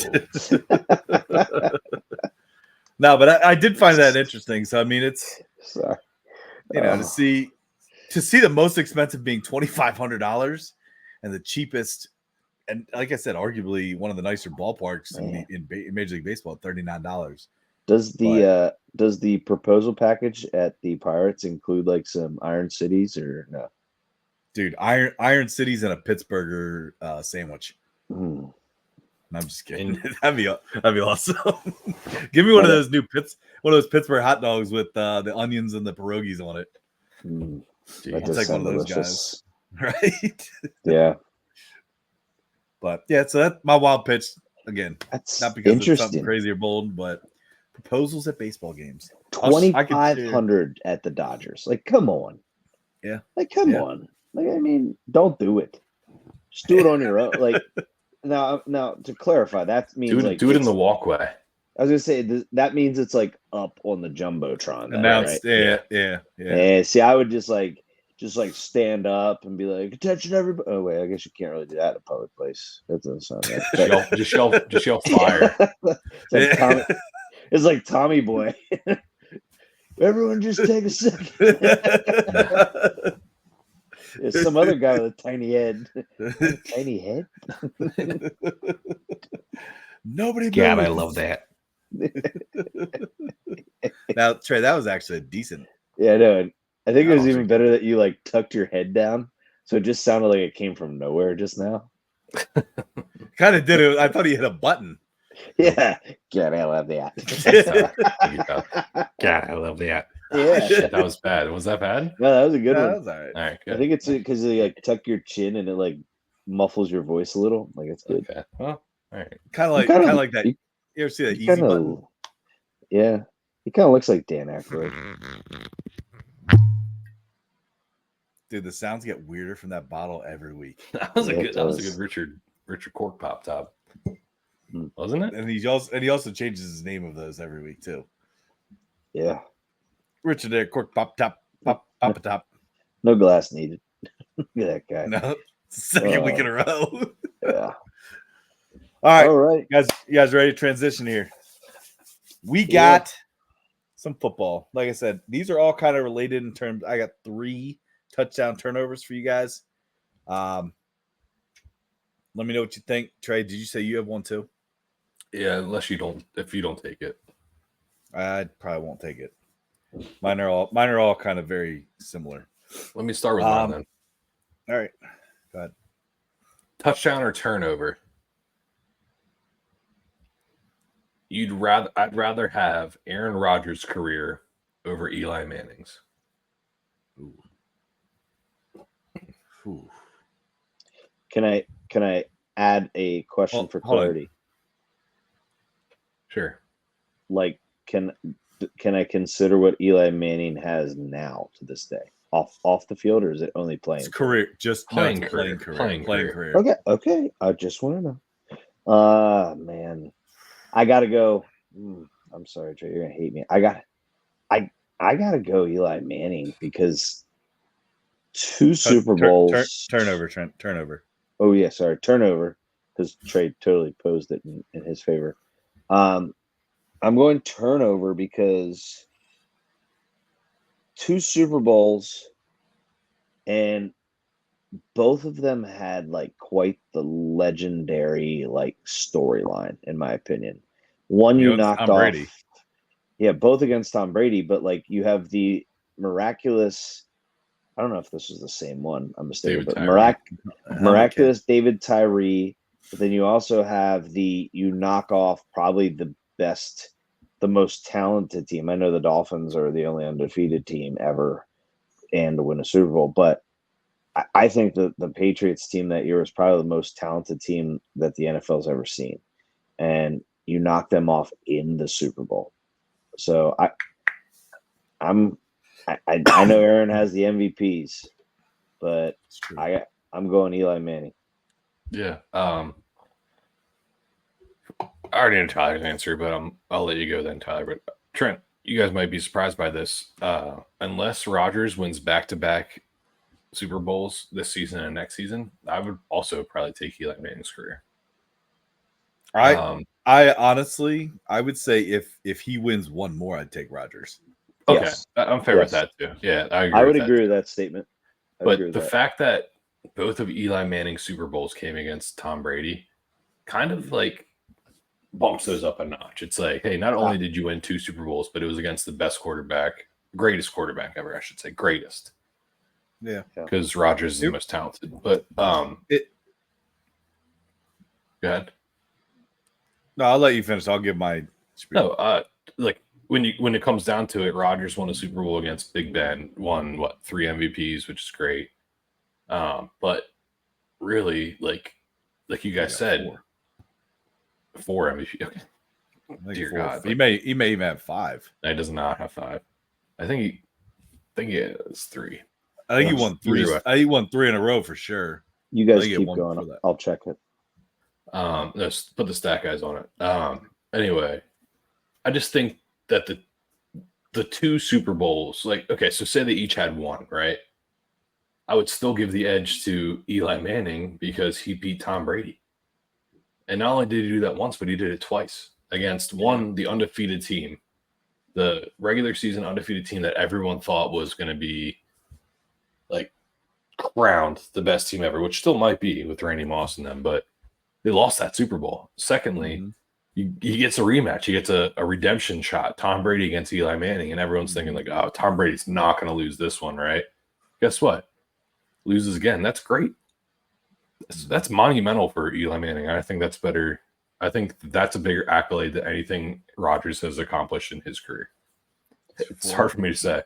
No, but I did find that interesting. So I mean, it's Sorry. to see the most expensive being $2,500 and the cheapest, and like I said, arguably one of the nicer ballparks in Major League Baseball at $39. Does the proposal package at the Pirates include like some Iron Cities or no? Dude, Iron Cities and a Pittsburgher sandwich. Mm. I'm just kidding. That'd be awesome. Give me one of those Pittsburgh hot dogs with the onions and the pierogies on it. Mm. I'll take one of those guys. Right? Yeah. But yeah, so that's my wild pitch again. That's not because interesting. it's something crazy or bold, but proposals at baseball games. 2,500 at the Dodgers. Like, come on. Yeah. Like, come on. Like, I mean, don't do it. Just do it on your own. Like, now to clarify, that means do it in the walkway. I was gonna say that means it's like up on the jumbotron. Announced, right? Yeah. See, I would just stand up and be like, "Attention, everybody!" Oh wait, I guess you can't really do that in a public place. That doesn't sound right. just yell fire. It's like Tommy Boy. Everyone, just take a second. There's some other guy with a tiny head. Tiny head? Nobody. God, I love that. Now, Trey, that was actually decent. Yeah, no. I think it was even better that you like tucked your head down, so it just sounded like it came from nowhere just now. Kind of did it. I thought he hit a button. Yeah. God, I love that. God, I love that. Yeah. Shit, that was bad. Was that bad? No, that was a good one. That was all right. All right, good. I think it's because you like tuck your chin and it like muffles your voice a little. Like it's good. Okay. Well, all right. Kind of like that. You ever see that easy button? Yeah. He kind of looks like Dan Aykroyd. Dude, the sounds get weirder from that bottle every week. That was a good Richard Cork Pop Top, wasn't it? And he also changes his name of those every week too. Yeah. Richard there, Cork Pop Top, Pop Top. No glass needed. Look at that guy. No, it's the second week in a row. Yeah. All right. You guys ready to transition here? We got some football. Like I said, these are all kind of related in terms. I got 3 touchdown turnovers for you guys. Let me know what you think. Trey, did you say you have one too? Yeah, if you don't take it. I probably won't take it. Mine are all kind of very similar. Let me start with mine then. All right. Go ahead. Touchdown or turnover? I'd rather have Aaron Rodgers' career over Eli Manning's. Ooh. Can I add a question for clarity? Sure. Like, can I consider what Eli Manning has now to this day off the field, or is it only playing? It's career, just playing career. Okay. I just want to know. Man, I gotta go. I'm sorry, Trey, you're gonna hate me. I gotta go Eli Manning because 2 Super Bowls. Turnover. Oh yeah, sorry, turnover, because Trey totally posed it in his favor. I'm going turnover because 2 Super Bowls, and both of them had like quite the legendary like storyline, in my opinion. One you It's knocked Tom Brady. off, yeah, both against Tom Brady, but like you have the miraculous. I don't know if this was the same one. I'm mistaken, David but Tyree. miraculous David Tyree. But then you also have you knock off probably the most talented team. I know the Dolphins are the only undefeated team ever and to win a Super Bowl, but I think that the Patriots team that year was probably the most talented team that the NFL's ever seen, and you knock them off in the Super Bowl. So I know Aaron has the MVPs, but I'm going Eli Manning. Yeah. I already know Tyler's answer, but I'll let you go then, Tyler. But Trent, you guys might be surprised by this. Unless Rodgers wins back-to-back Super Bowls this season and next season, I would also probably take Eli Manning's career. I honestly, I would say if he wins one more, I'd take Rodgers. Okay, Yes. I'm fair with that too. Yeah, I would agree with that statement. But the fact that both of Eli Manning's Super Bowls came against Tom Brady kind of like bumps those up a notch. It's like, hey, not only did you win 2 Super Bowls, but it was against the greatest quarterback ever, I should say, greatest. Yeah, because Rodgers is the most talented. But go ahead. No, I'll let you finish. I'll give my spiel. No, like when it comes down to it, Rodgers won a Super Bowl against Big Ben, won 3 MVPs, which is great. But really, like you guys said, 4 MVP. Okay. Dear God, he may even have 5. No, he does not have 5. I think he has 3. I think he won 3. He won 3 in a row for sure. You guys keep going. I'll check it. Let's put the stat guys on it. Anyway, I just think that the 2 Super Bowls, like, okay, so say they each had 1, right? I would still give the edge to Eli Manning because he beat Tom Brady. And not only did he do that once, but he did it twice against the undefeated team, the regular season undefeated team that everyone thought was going to be like crowned the best team ever, which still might be with Randy Moss and them, but they lost that Super Bowl. Secondly, he gets a rematch. He gets a redemption shot. Tom Brady against Eli Manning, and everyone's thinking like, oh, Tom Brady's not going to lose this one, right? Guess what? Loses again. That's great. That's monumental for Eli Manning. I think that's better. I think that's a bigger accolade than anything Rodgers has accomplished in his career. It's hard for me to say.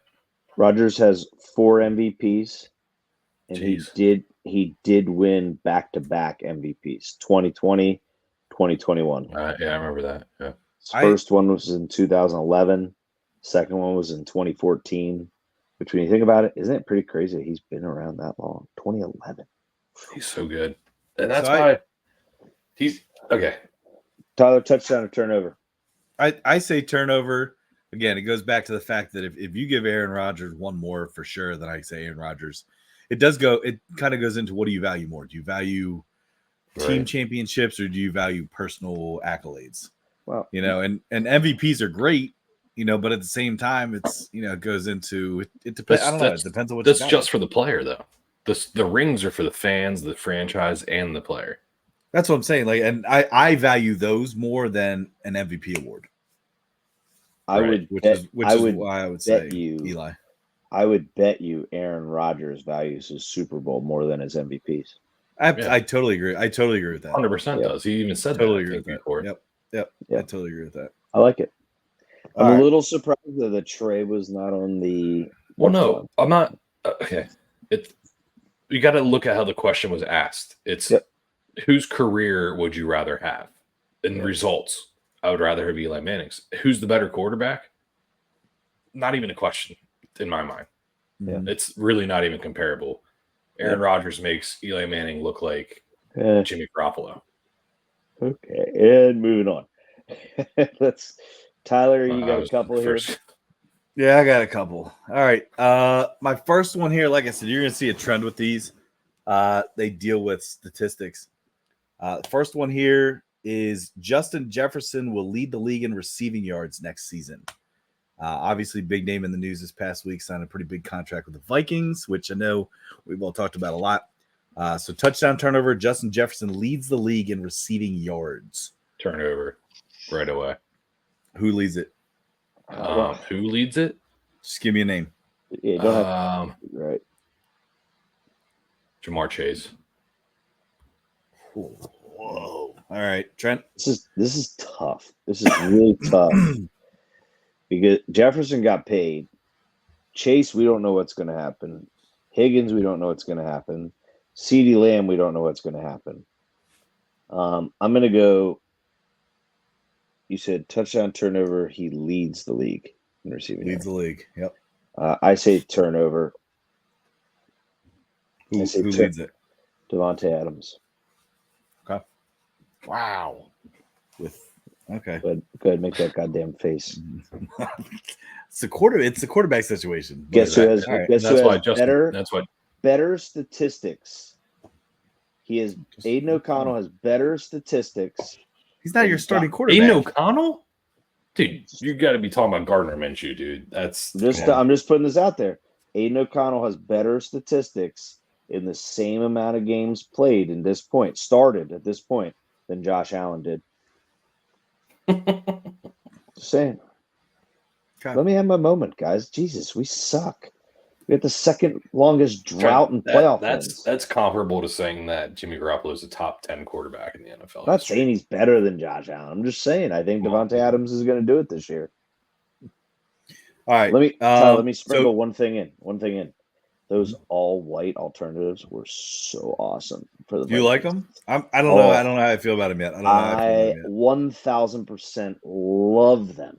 Rodgers has 4 MVPs, and he did win back-to-back MVPs, 2020, 2021. Yeah, I remember that. Yeah. His first one was in 2011. Second one was in 2014. Which, when you think about it, isn't it pretty crazy that he's been around that long? 2011. He's so good. And that's why he's okay. Tyler, touchdown or turnover? I say turnover. Again, it goes back to the fact that if you give Aaron Rodgers one more for sure, then I say Aaron Rodgers. It kind of goes into what do you value more? Do you value team championships or do you value personal accolades? Well, and MVPs are great, but at the same time, it's, it goes into it depends. I don't know. It depends on what that's just for the player, though. The rings are for the fans, the franchise, and the player. That's what I'm saying. Like, and I value those more than an MVP award. Which is why I would say Eli. I would bet you Aaron Rodgers values his Super Bowl more than his MVPs. I totally agree. I totally agree with that. 100% does. He even said totally that. Agree with that. Yep. I totally agree with that. I like it. I'm a little surprised that the Trey was not on the. Well, no, I'm not. Okay, you got to look at how the question was asked. It's whose career would you rather have? In results, I would rather have Eli Manning's. Who's the better quarterback? Not even a question in my mind. Yeah. It's really not even comparable. Aaron Rodgers makes Eli Manning look like Jimmy Garoppolo. Okay, and moving on. Tyler, you got a couple here? Yeah, I got a couple. All right. My first one here, like I said, you're going to see a trend with these. They deal with statistics. The first one here is Justin Jefferson will lead the league in receiving yards next season. Obviously, big name in the news this past week, signed a pretty big contract with the Vikings, which I know we've all talked about a lot. So touchdown, turnover, Justin Jefferson leads the league in receiving yards. Turnover right away. Who leads it? Who leads it? Just give me a name. Yeah, don't have right. Jamar Chase. Whoa. All right, Trent. This is tough. This is really tough because Jefferson got paid. Chase, we don't know what's going to happen. Higgins, we don't know what's going to happen. CeeDee Lamb, we don't know what's going to happen. I'm going to go. You said touchdown, turnover. He leads the league in receiving. Leads the league. Yep. I say turnover. Who leads it? Devontae Adams. Okay. Wow. Okay. Go ahead, make that goddamn face. It's the quarterback situation. Guess who has better statistics? Aiden O'Connell has better statistics. He's not your starting quarterback. Aiden O'Connell? Dude, you got to be talking about Gardner Minshew, dude. I'm just putting this out there. Aiden O'Connell has better statistics in the same amount of games played started at this point, than Josh Allen did. Just saying. Okay. Let me have my moment, guys. Jesus, we suck. We have the second longest drought in playoff wins. That's comparable to saying that Jimmy Garoppolo is a top 10 quarterback in the NFL. I'm not saying he's better than Josh Allen. I'm just saying I think Devontae Adams is going to do it this year. All right. Let me sprinkle one thing in. Those all white alternatives were so awesome for the. Do you like them? I don't know. I don't know how I feel about them yet. I 1000% love them.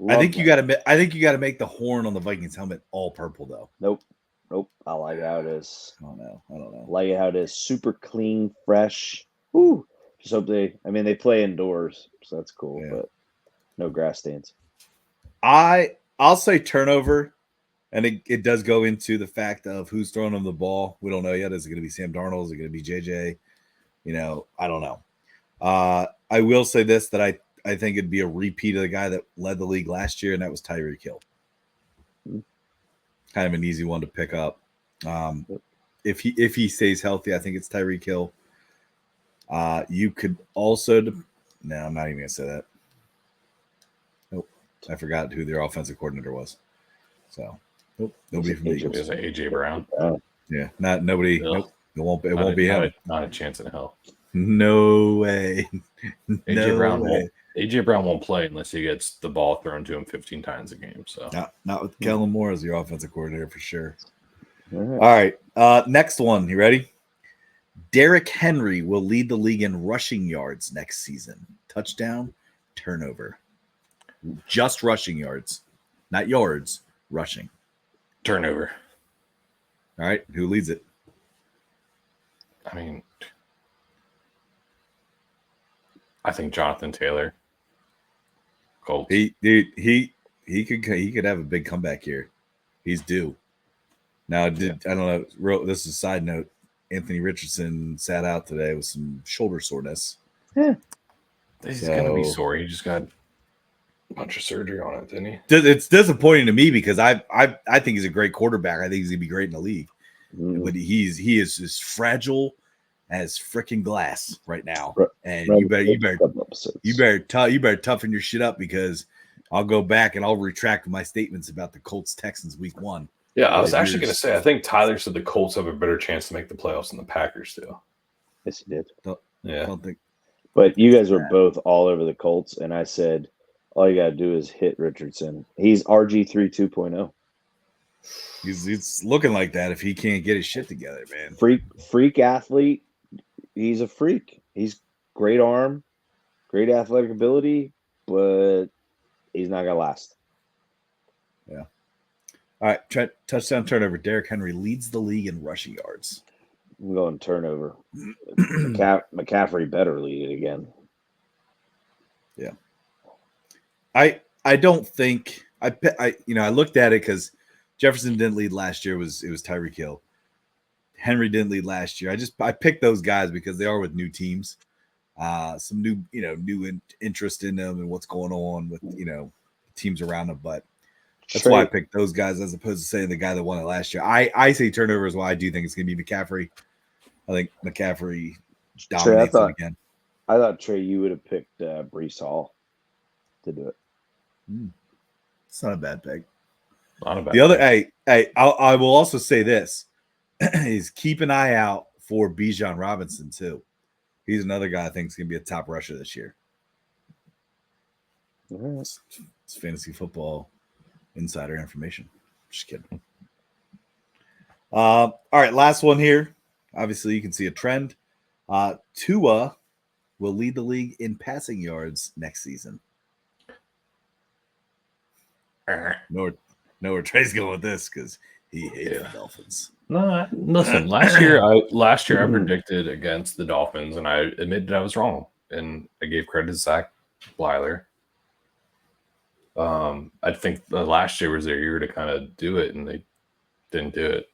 I think you got to make the horn on the Vikings helmet all purple though. Nope. I like how it is. I don't know. Like it how it is. Super clean, fresh. Woo. Just hope they play indoors, so that's cool. Yeah. But no grass stains. I'll say turnover. And it does go into the fact of who's throwing them the ball. We don't know yet. Is it going to be Sam Darnold? Is it going to be JJ? I don't know. I will say this, that I think it'd be a repeat of the guy that led the league last year, and that was Tyreek Hill. Kind of an easy one to pick up. If he stays healthy, I think it's Tyreek Hill. You could also – no, I'm not even going to say that. Nope. I forgot who their offensive coordinator was. So – nope, nobody from the Eagles. Is it AJ Brown? Yeah, nobody. Nope, it won't be him. Not a chance in hell. No way. AJ Brown won't play unless he gets the ball thrown to him 15 times a game. So not with Kellen Moore as your offensive coordinator for sure. All right. Next one. You ready? Derrick Henry will lead the league in rushing yards next season. Touchdown, turnover. Just rushing yards, not yards. Rushing. Turnover. All right. Who leads it? I mean, I think Jonathan Taylor. Colts. He could have a big comeback here. He's due. Now, I don't know. This is a side note. Anthony Richardson sat out today with some shoulder soreness. Yeah. He's going to be sore. He just got a bunch of surgery on it, didn't he? It's disappointing to me because I think he's a great quarterback. I think he's gonna be great in the league, but he is as fragile as freaking glass right now. And you better toughen your shit up because I'll go back and I'll retract my statements about the Colts Texans week 1. Yeah, I was actually going to say I think Tyler said the Colts have a better chance to make the playoffs than the Packers do. Yes, he did. Yeah, don't think. But you guys were both all over the Colts, and I said. All you got to do is hit Richardson. He's RG3 2.0. He's looking like that if he can't get his shit together, man. Freak athlete. He's a freak. He's great arm, great athletic ability, but he's not going to last. Yeah. All right. Touchdown, turnover. Derrick Henry leads the league in rushing yards. I'm going turnover. McCaffrey better lead it again. Yeah. I don't think I looked at it because Jefferson didn't lead last year. It was Tyreek Hill. Henry didn't lead last year. I picked those guys because they are with new teams. some new interest in them and what's going on with teams around them. But that's why I picked those guys as opposed to saying the guy that won it last year. I say turnover is why I do think it's going to be McCaffrey. I think McCaffrey dominates it again. I thought, Trey, you would have picked Brees Hall to do it. It's not a bad pick. Not a bad the other, pick. I will also say this is keep an eye out for Bijan Robinson too. He's another guy I think is going to be a top rusher this year. It's fantasy football insider information. Just kidding. All right, last one here. Obviously, you can see a trend. Tua will lead the league in passing yards next season. Know where Trey's going with this because he hates the Dolphins. No, listen. Last year I predicted against the Dolphins, and I admitted I was wrong, and I gave credit to Zach Blyler. I think last year was their year to kind of do it, and they didn't do it.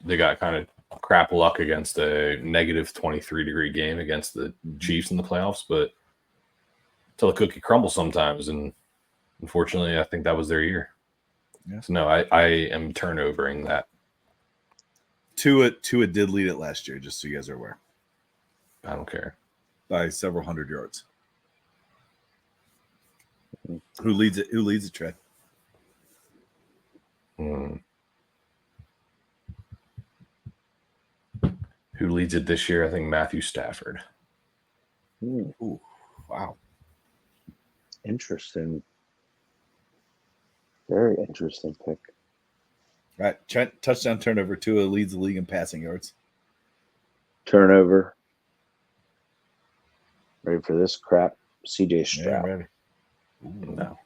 They got kind of crap luck against a negative 23-degree game against the Chiefs in the playoffs, but until the cookie crumbles sometimes, and unfortunately, I think that was their year. Yeah. So no, I am turnovering that. Tua did lead it last year, just so you guys are aware. I don't care. By several hundred yards. Who leads it? Who leads it, Trey? Who leads it this year? I think Matthew Stafford. Ooh, wow. Interesting. Very interesting pick. All right, Trent, touchdown turnover. Tua leads the league in passing yards. Turnover. Ready for this crap? CJ Stroud. Yeah, ready. No.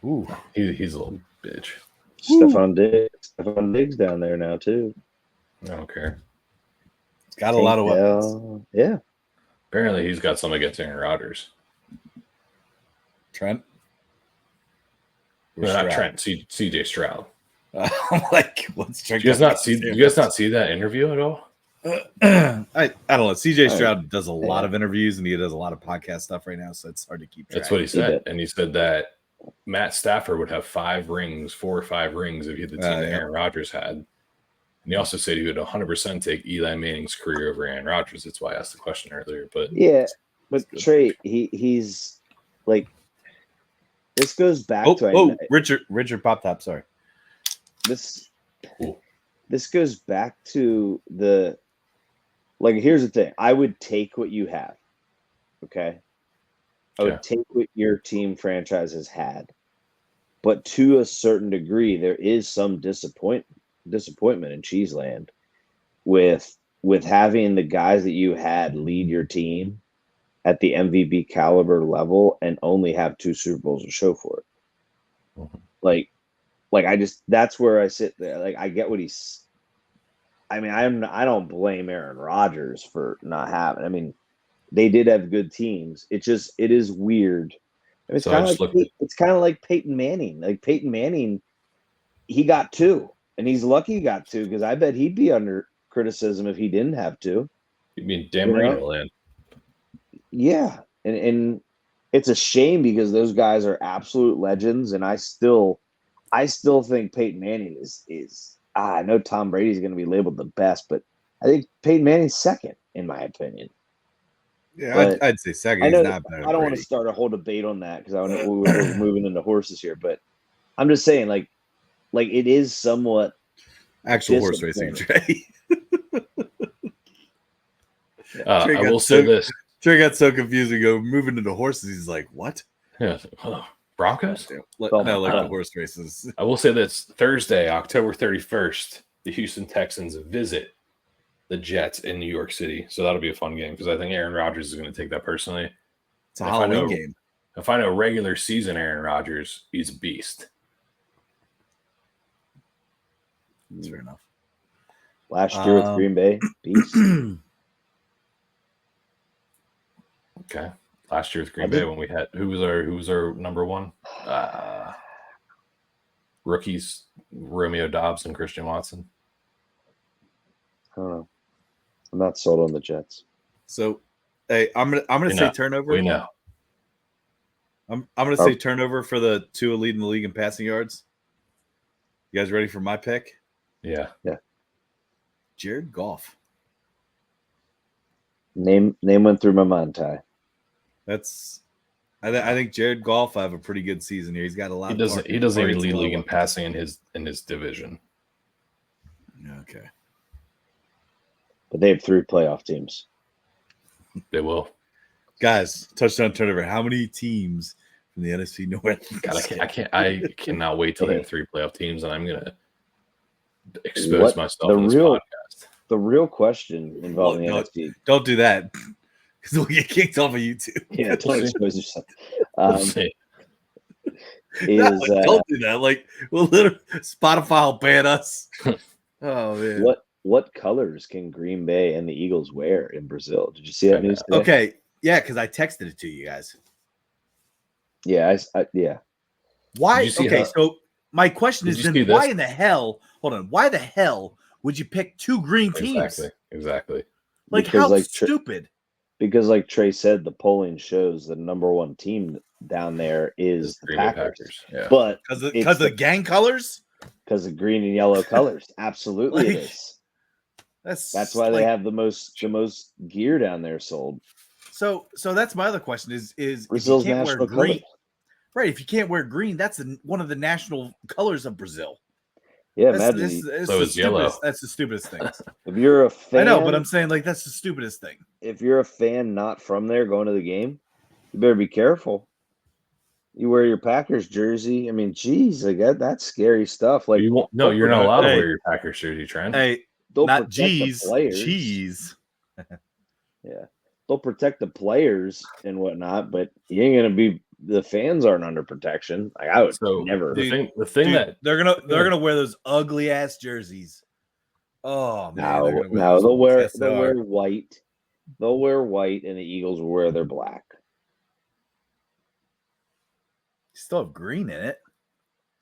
Ooh. He's a little bitch. Stephon Diggs down there now too. I don't care. It's got a lot of weapons. Yeah. Apparently, he's got some against Aaron Rodgers. Trent? No, not Trent. CJ Stroud. I'm like, what's Trent? Do you guys not see that interview at all? I don't know. CJ Stroud does a lot of interviews and he does a lot of podcast stuff right now, so it's hard to keep track. That's what he said. And he said that Matt Stafford would have 4 or 5 rings if he had the team that Aaron Rodgers had. And he also said he would 100% take Eli Manning's career over Aaron Rodgers. That's why I asked the question earlier. But Trey, he's like, this goes back to Richard Pop Top. Sorry, this goes back to the, like, here's the thing. I would take what you have. Okay. I would take what your team franchise has had. But to a certain degree, there is some disappointment in Cheeseland with having the guys that you had lead your team at the MVP caliber level and only have 2 Super Bowls to show for it. Mm-hmm. Like that's where I sit there. Like, I get what he's, I mean, I don't blame Aaron Rodgers for not having, I mean, they did have good teams. It is weird. I mean, it's kind of like Peyton Manning. Like, Peyton Manning, he got 2, and he's lucky he got 2 because I bet he'd be under criticism if he didn't have 2. You mean Dan Marino land? Yeah, and it's a shame because those guys are absolute legends, and I still think Peyton Manning is. I know Tom Brady's going to be labeled the best, but I think Peyton Manning's second in my opinion. Yeah, I'd say second. I He's not better than I don't Brady. want to start a whole debate on that because we're moving into horses here, but I'm just saying, like it is somewhat actual horse racing, Trey. I will say this. Trey got so confused and go moving into horses. He's like, what? Yeah. Broncos? No, like the horse races. I will say this. Thursday, October 31st, the Houston Texans visit the Jets in New York City. So that'll be a fun game because I think Aaron Rodgers is going to take that personally. It's a Halloween game. If I know regular season Aaron Rodgers, he's a beast. That's fair enough. Last year with Green Bay, beast. Okay. Last year with Green Bay when we had who was our number one? Rookies, Romeo Dobbs and Christian Watson. I don't know. I'm not sold on the Jets. So Hey, I'm gonna say turnover. We know. I'm gonna say turnover for the two leading the league in passing yards. You guys ready for my pick? Yeah. Jared Goff. Name went through my mind, Ty. I think Jared Goff will have a pretty good season here. He's got a lot. He doesn't even lead league in passing in his division. Okay. But they have 3 playoff teams. They will. Guys, touchdown turnover. How many teams from the NFC North? God, I cannot wait to hit 3 playoff teams, and I'm gonna expose myself in this podcast. The real question involving the NFC. Don't do that. Because we'll get kicked off of YouTube. Yeah, don't expose yourself. Don't do that. Like, we'll literally Spotify will ban us. Oh man. What colors can Green Bay and the Eagles wear in Brazil? Did you see that news today? Okay. Yeah, because I texted it to you guys. Yeah, yeah. Why? Okay, so my question is then why in the hell? Hold on. Why the hell would you pick 2 green teams? Exactly. Like, because, how stupid. Because, like Trey said, the polling shows the number 1 team down there is the Packers. Yeah. But because of the gang colors? Because of green and yellow colors. Absolutely, it is. That's why they have the most gear down there sold. So that's my other question is Brazil's if you can't national wear green, color. Right? If you can't wear green, that's one of the national colors of Brazil. Yeah, it's yellow. That's the stupidest thing. If you're a fan, I know, but I'm saying like that's the stupidest thing. If you're a fan not from there going to the game, you better be careful. You wear your Packers jersey. I mean, geez, like that's scary stuff. Like, you're not allowed to wear your Packers jersey, Trent. Hey, not geez, cheese. Yeah, they'll protect the players and whatnot, but you ain't gonna be. The fans aren't under protection. Like, I would never. The thing that they're gonna wear those ugly ass jerseys. Oh man, they'll wear white. They'll wear white, and the Eagles will wear their black. You still have green in it.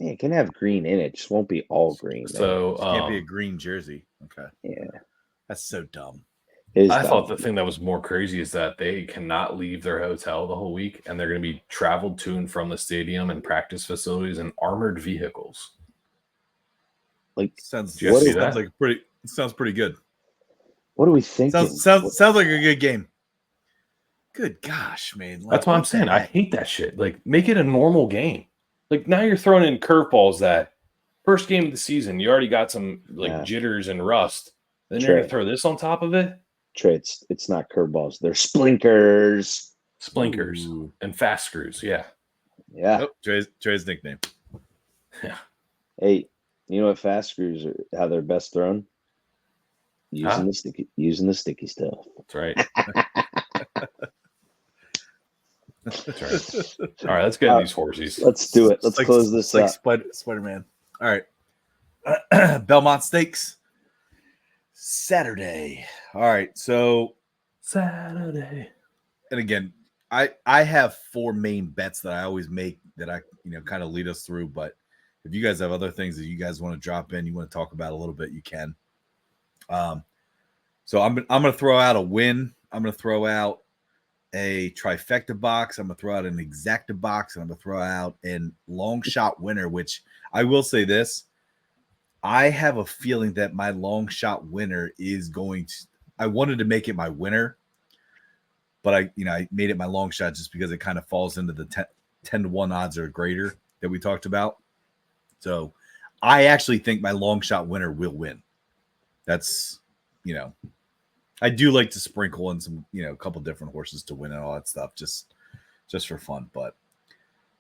Yeah, it can have green in it. Just won't be all green. So it can't be a green jersey. Okay. Yeah, that's so dumb. I thought the thing that was more crazy is that they cannot leave their hotel the whole week, and they're going to be traveled to and from the stadium and practice facilities in armored vehicles. Like, sounds pretty good. What are we thinking? Sounds like a good game. Good gosh, man! Like, that's what I'm saying. I hate that shit. Like, make it a normal game. Like, now you're throwing in curveballs. That first game of the season, you already got some jitters and rust. Then you're going to throw this on top of it. Trey, it's not curveballs. They're splinkers. Ooh. And fast screws. Yeah. Yeah. Oh, Trey's nickname. Yeah. Hey, you know what fast screws are? How they're best thrown? Using the sticky stuff. That's right. That's right. All right, let's get these horses. Let's do it. Let's close this up. Spider-Man. All right. Belmont Stakes. Saturday. All right. So Saturday. And again, I have 4 main bets that I always make that I kind of lead us through. But if you guys have other things that you guys want to drop in, you want to talk about a little bit, you can. So I'm gonna throw out a win. I'm gonna throw out a trifecta box. I'm gonna throw out an exacta box, and I'm gonna throw out a long shot winner. Which I will say this: I have a feeling that my long shot winner is going to. I wanted to make it my winner, but I made it my long shot just because it kind of falls into the 10-1 odds or greater that we talked about. So I actually think my long shot winner will win. That's, I do like to sprinkle in some, a couple different horses to win and all that stuff, just for fun. But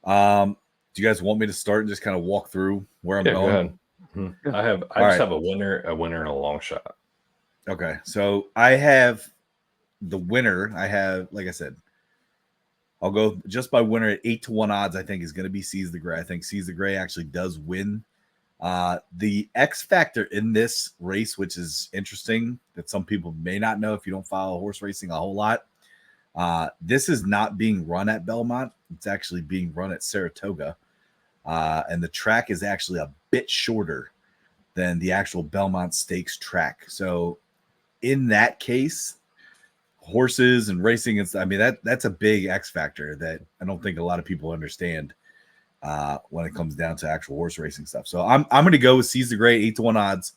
do you guys want me to start and just kind of walk through where I'm going? Go ahead. Mm-hmm. I just have a winner, and a long shot. Okay, so I have the winner. I have, like I said, I'll go just by winner at 8-1 odds. I think is going to be Seize the Gray. I think Seize the Gray actually does win. The X factor in this race, which is interesting that some people may not know if you don't follow horse racing a whole lot. This is not being run at Belmont. It's actually being run at Saratoga. And the track is actually a bit shorter than the actual Belmont Stakes track. So in that case, horses and racing. I mean, that's a big X factor that I don't think a lot of people understand when it comes down to actual horse racing stuff. So I'm going to go with Seize the Gray, 8-1 odds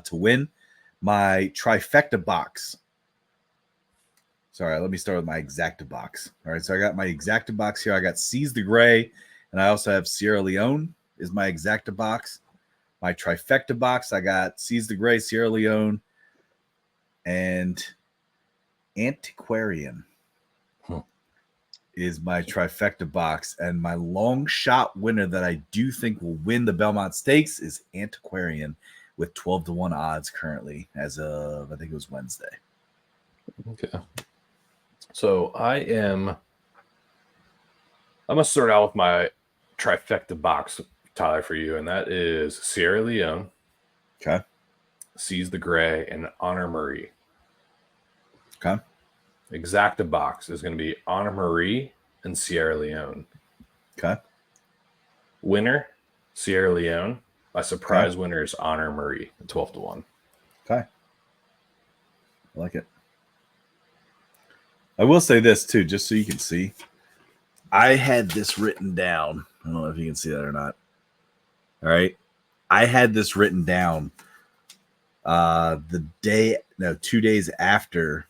to win. My trifecta box. Sorry, let me start with my exacta box. All right, so I got my exacta box here. I got Seize the Gray, and I also have Sierra Leone is my exacta box. My trifecta box, I got Seize the Gray, Sierra Leone, and Antiquarian is my trifecta box. And my long shot winner that I do think will win the Belmont Stakes is Antiquarian with 12-1 odds currently as of, I think it was Wednesday. Okay. So I'm going to start out with my trifecta box, Tyler, for you, and that is Sierra Leone, Okay. Seize the Gray, and Honor Marie. Okay. Exacta box is going to be Honor Marie and Sierra Leone. Okay. Winner, Sierra Leone. My surprise winner is Honor Marie, 12-1. Okay. I like it. I will say this too, just so you can see. I had this written down. I don't know if you can see that or not. All right. I had this written down 2 days after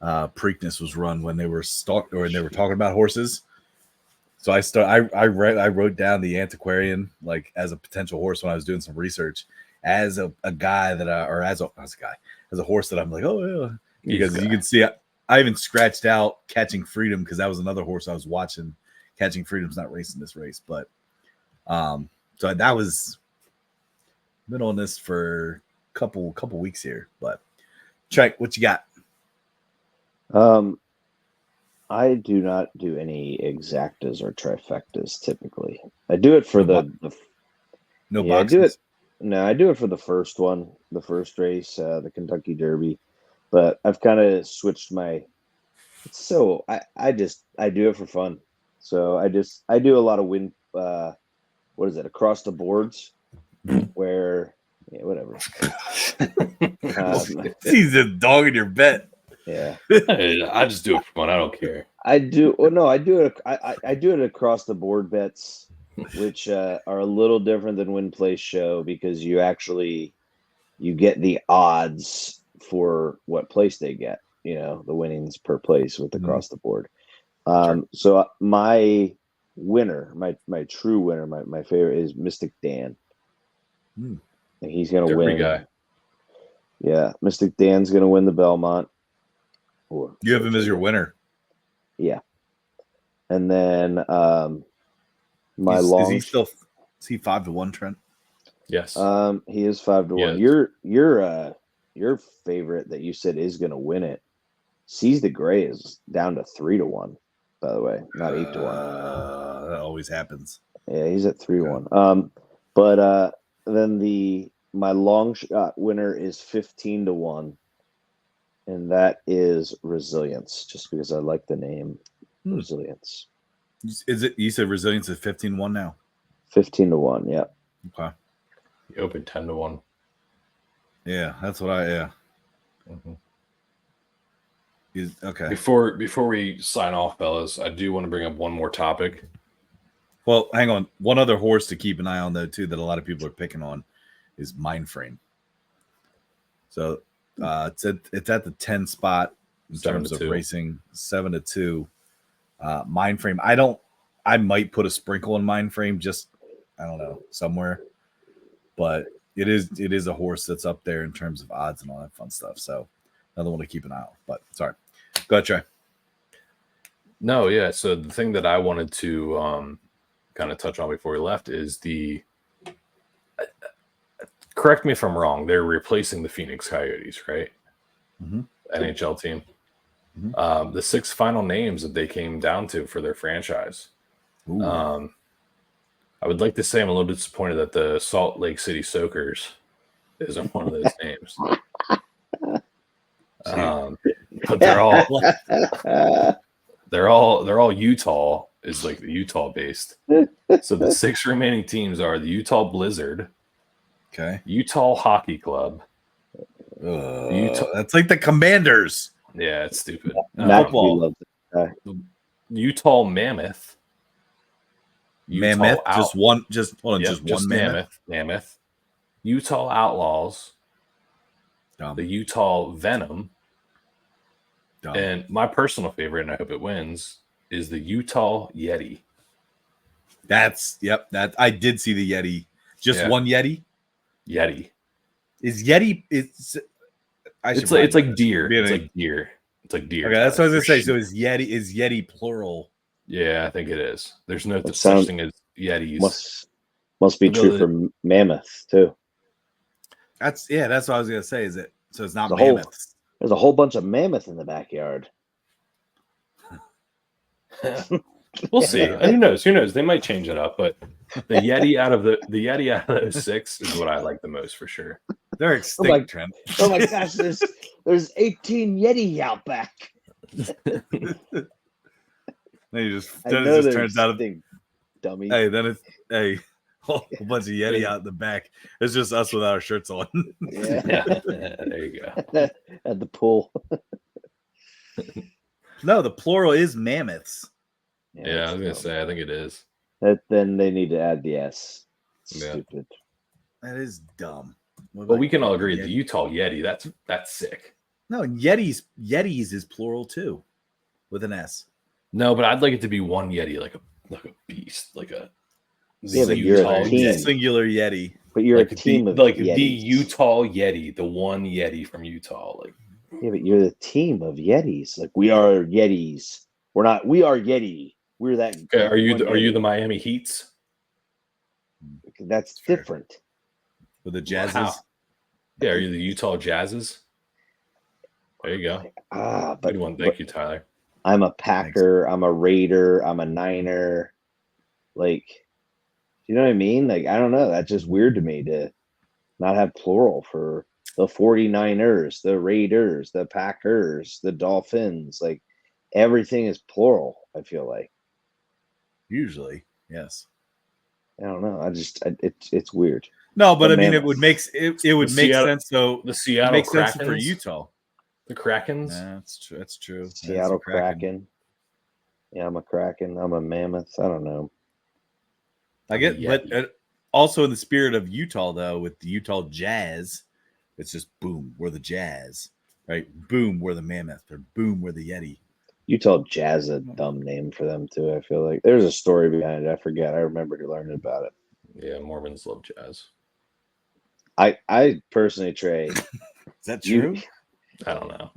Preakness was run when they were talking about horses. So I wrote down the Antiquarian like as a potential horse when I was doing some research as a guy that as a horse that I'm like, oh yeah, because you can see I even scratched out Catching Freedom because that was another horse I was watching. Catching Freedom's not racing this race, but so that was been on this for a couple weeks here. But Trek, what you got? I do not do any exactas or trifectas typically. I do it for boxes. I do it for the first one, the first race, the Kentucky Derby. But I've kind of switched my. So I do it for fun. So I do a lot of win. What is it? Across the boards, where whatever. He's a dog in your bet. Yeah, I just do it for fun. I don't care. I do. Well, no, I do it. I do it across the board bets, which are a little different than win place show because you get the odds for what place they get. You know, the winnings per place with across the board. So my winner, my true winner, my favorite is Mystic Dan. And he's gonna win. Guy. Yeah, Mystic Dan's gonna win the Belmont. You have him as your winner. Yeah. And then is he 5-1, Trent? Yes. He is 5-1. Your favorite that you said is gonna win it. Seize the Gray is down to 3-1, by the way, not 8-1. That always happens. Yeah, he's at 3-1. But then my long shot winner is 15-1. And that is Resilience, just because I like the name Resilience. Is it? You said Resilience is 15-1 now. 15-1, yeah. Okay. You opened 10-1. Yeah, that's what I. Yeah. Okay. Before we sign off, fellas, I do want to bring up one more topic. Well, hang on. One other horse to keep an eye on, though, too, that a lot of people are picking on is Mindframe. So. It's at the 10 spot in terms of racing, 7-2. Mindframe. I might put a sprinkle in Mindframe, just I don't know, somewhere. But it is a horse that's up there in terms of odds and all that fun stuff. So another one to keep an eye on. But sorry. Go ahead, Trey. No, yeah. So the thing that I wanted to kind of touch on before we left is correct me if I'm wrong. They're replacing the Phoenix Coyotes, right? NHL team. The 6 final names that they came down to for their franchise. I would like to say I'm a little disappointed that the Salt Lake City Soakers isn't one of those names. But they're all Utah, is like the Utah based. So the 6 remaining teams are the Utah Blizzard. Okay. Utah Hockey Club. That's like the Commanders. Yeah, it's stupid. Matt, Football. loves it. Utah Mammoth. Mammoth, Out- just one, just hold on, Yep, just one mammoth. Mammoth. Utah Outlaws. Dumb. The Utah Venom. Dumb. And my personal favorite, and I hope it wins, is the Utah Yeti. That I did see the Yeti. Just one Yeti. Yeti. Is Yeti? It's like deer. It's like deer. It's like deer. Okay, that's what I was gonna say. So is Yeti plural? Yeah, I think it is. There's no such thing as Yetis. Must be true for mammoth too. That's what I was gonna say. Is it? So it's not mammoths. There's a whole bunch of mammoth in the backyard. We'll see. Who knows? Who knows? They might change it up, but the Yeti out of those 6 is what I like the most for sure. They're extinct, Trent. Oh my gosh, there's 18 Yeti out back. Then it just turns out dummy. Hey, then it's a whole bunch of Yeti out in the back. It's just us with our shirts on. Yeah. There you go. At the pool. No, the plural is mammoths. Yeah, I was gonna say, I think it is. Then they need to add the S. Stupid. That is dumb. Well, we can all agree the Utah Yeti. That's sick. No, Yetis is plural too, with an S. No, but I'd like it to be one Yeti, like a beast, like a Utah singular Yeti. But you're a team of like Yetis. The Utah Yeti, the one Yeti from Utah. Like, yeah, but you're the team of Yetis. Like, we are Yetis. We're not. We are Yeti. We're that. Okay, are you the Miami Heats? That's different. With the Jazzes. Wow. Yeah, are you the Utah Jazzes? There you go. But good one. Thank you, Tyler. I'm a Packer. I'm a Raider. I'm a Niner. Like, you know what I mean? Like, I don't know. That's just weird to me to not have plural for the 49ers, the Raiders, the Packers, the Dolphins. Like, everything is plural, I feel like. Usually, yes. I don't know. It's weird. No, but I mean, it would make sense. So the Seattle makes Krakens sense for Utah. The Krakens. Yeah, that's true. Seattle Kraken. Yeah, I'm a Kraken. I'm a Mammoth. I don't know. I get, but also in the spirit of Utah, though, with the Utah Jazz, it's just boom, we're the Jazz, right? Boom, we're the Mammoth, or boom, we're the Yeti. Utah Jazz is a dumb name for them too. I feel like there's a story behind it. I forget. I remember learning about it. Yeah, Mormons love jazz. I personally, Trey. Is that true? I don't know.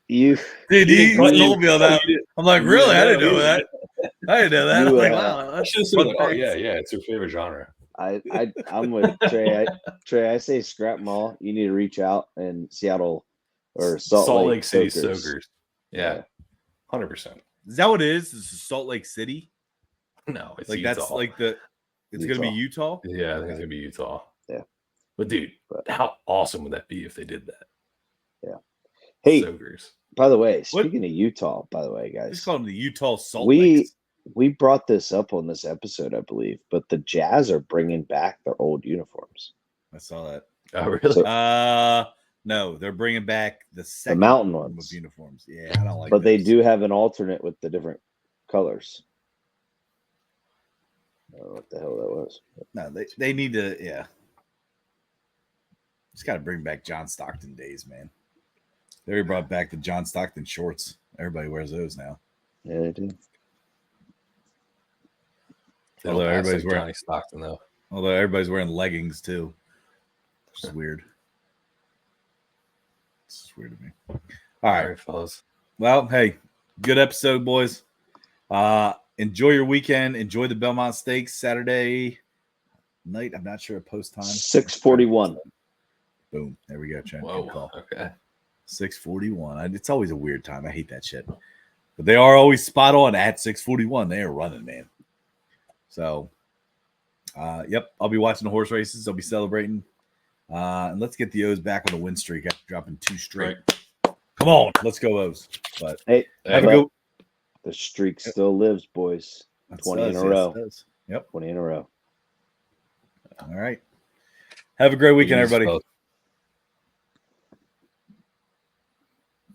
You told me on that. I'm like, really? I didn't know that. I didn't know that. I'm like, wow. I should have said, oh yeah, it's your favorite genre. I'm with Trey. Trey, I say scrap them all. You need to reach out and Seattle or Salt Lake City Soakers. Yeah, 100%. Is that what it is? Is it Salt Lake City? No, it's like Utah. That's like it's gonna be Utah. Yeah, I think it's gonna be Utah. Yeah, but dude, how awesome would that be if they did that? Yeah. Hey, Soakers. By the way, speaking of Utah, by the way, guys, just call them the Utah Salt Lakes. We brought this up on this episode, I believe, but the Jazz are bringing back their old uniforms. I saw that. Oh, really? So, no, they're bringing back the mountain ones of uniforms. Yeah, I don't like. But they do have an alternate with the different colors. I don't know what the hell that was. No, they need to. Yeah, just got to bring back John Stockton days, man. They already brought back the John Stockton shorts. Everybody wears those now. Yeah, they do. Although everybody's wearing Johnny Stockton, though. Although everybody's wearing leggings too, which is weird. This is weird to me. All right, fellas. Well, hey, good episode, boys. Enjoy your weekend. Enjoy the Belmont Stakes Saturday night. I'm not sure a post time. 6:41. Boom. There we go. Trent. Whoa. Okay. 6:41. It's always a weird time. I hate that shit. But they are always spot on at 6:41. They are running, man. So, yep. I'll be watching the horse races. I'll be celebrating. And let's get the O's back on the win streak after dropping 2 straight. Right. Come on. Let's go, O's. But hey, have a good. The streak still lives, boys. 20 in a row. Yep. 20 in a row. All right. Have a great weekend, everybody.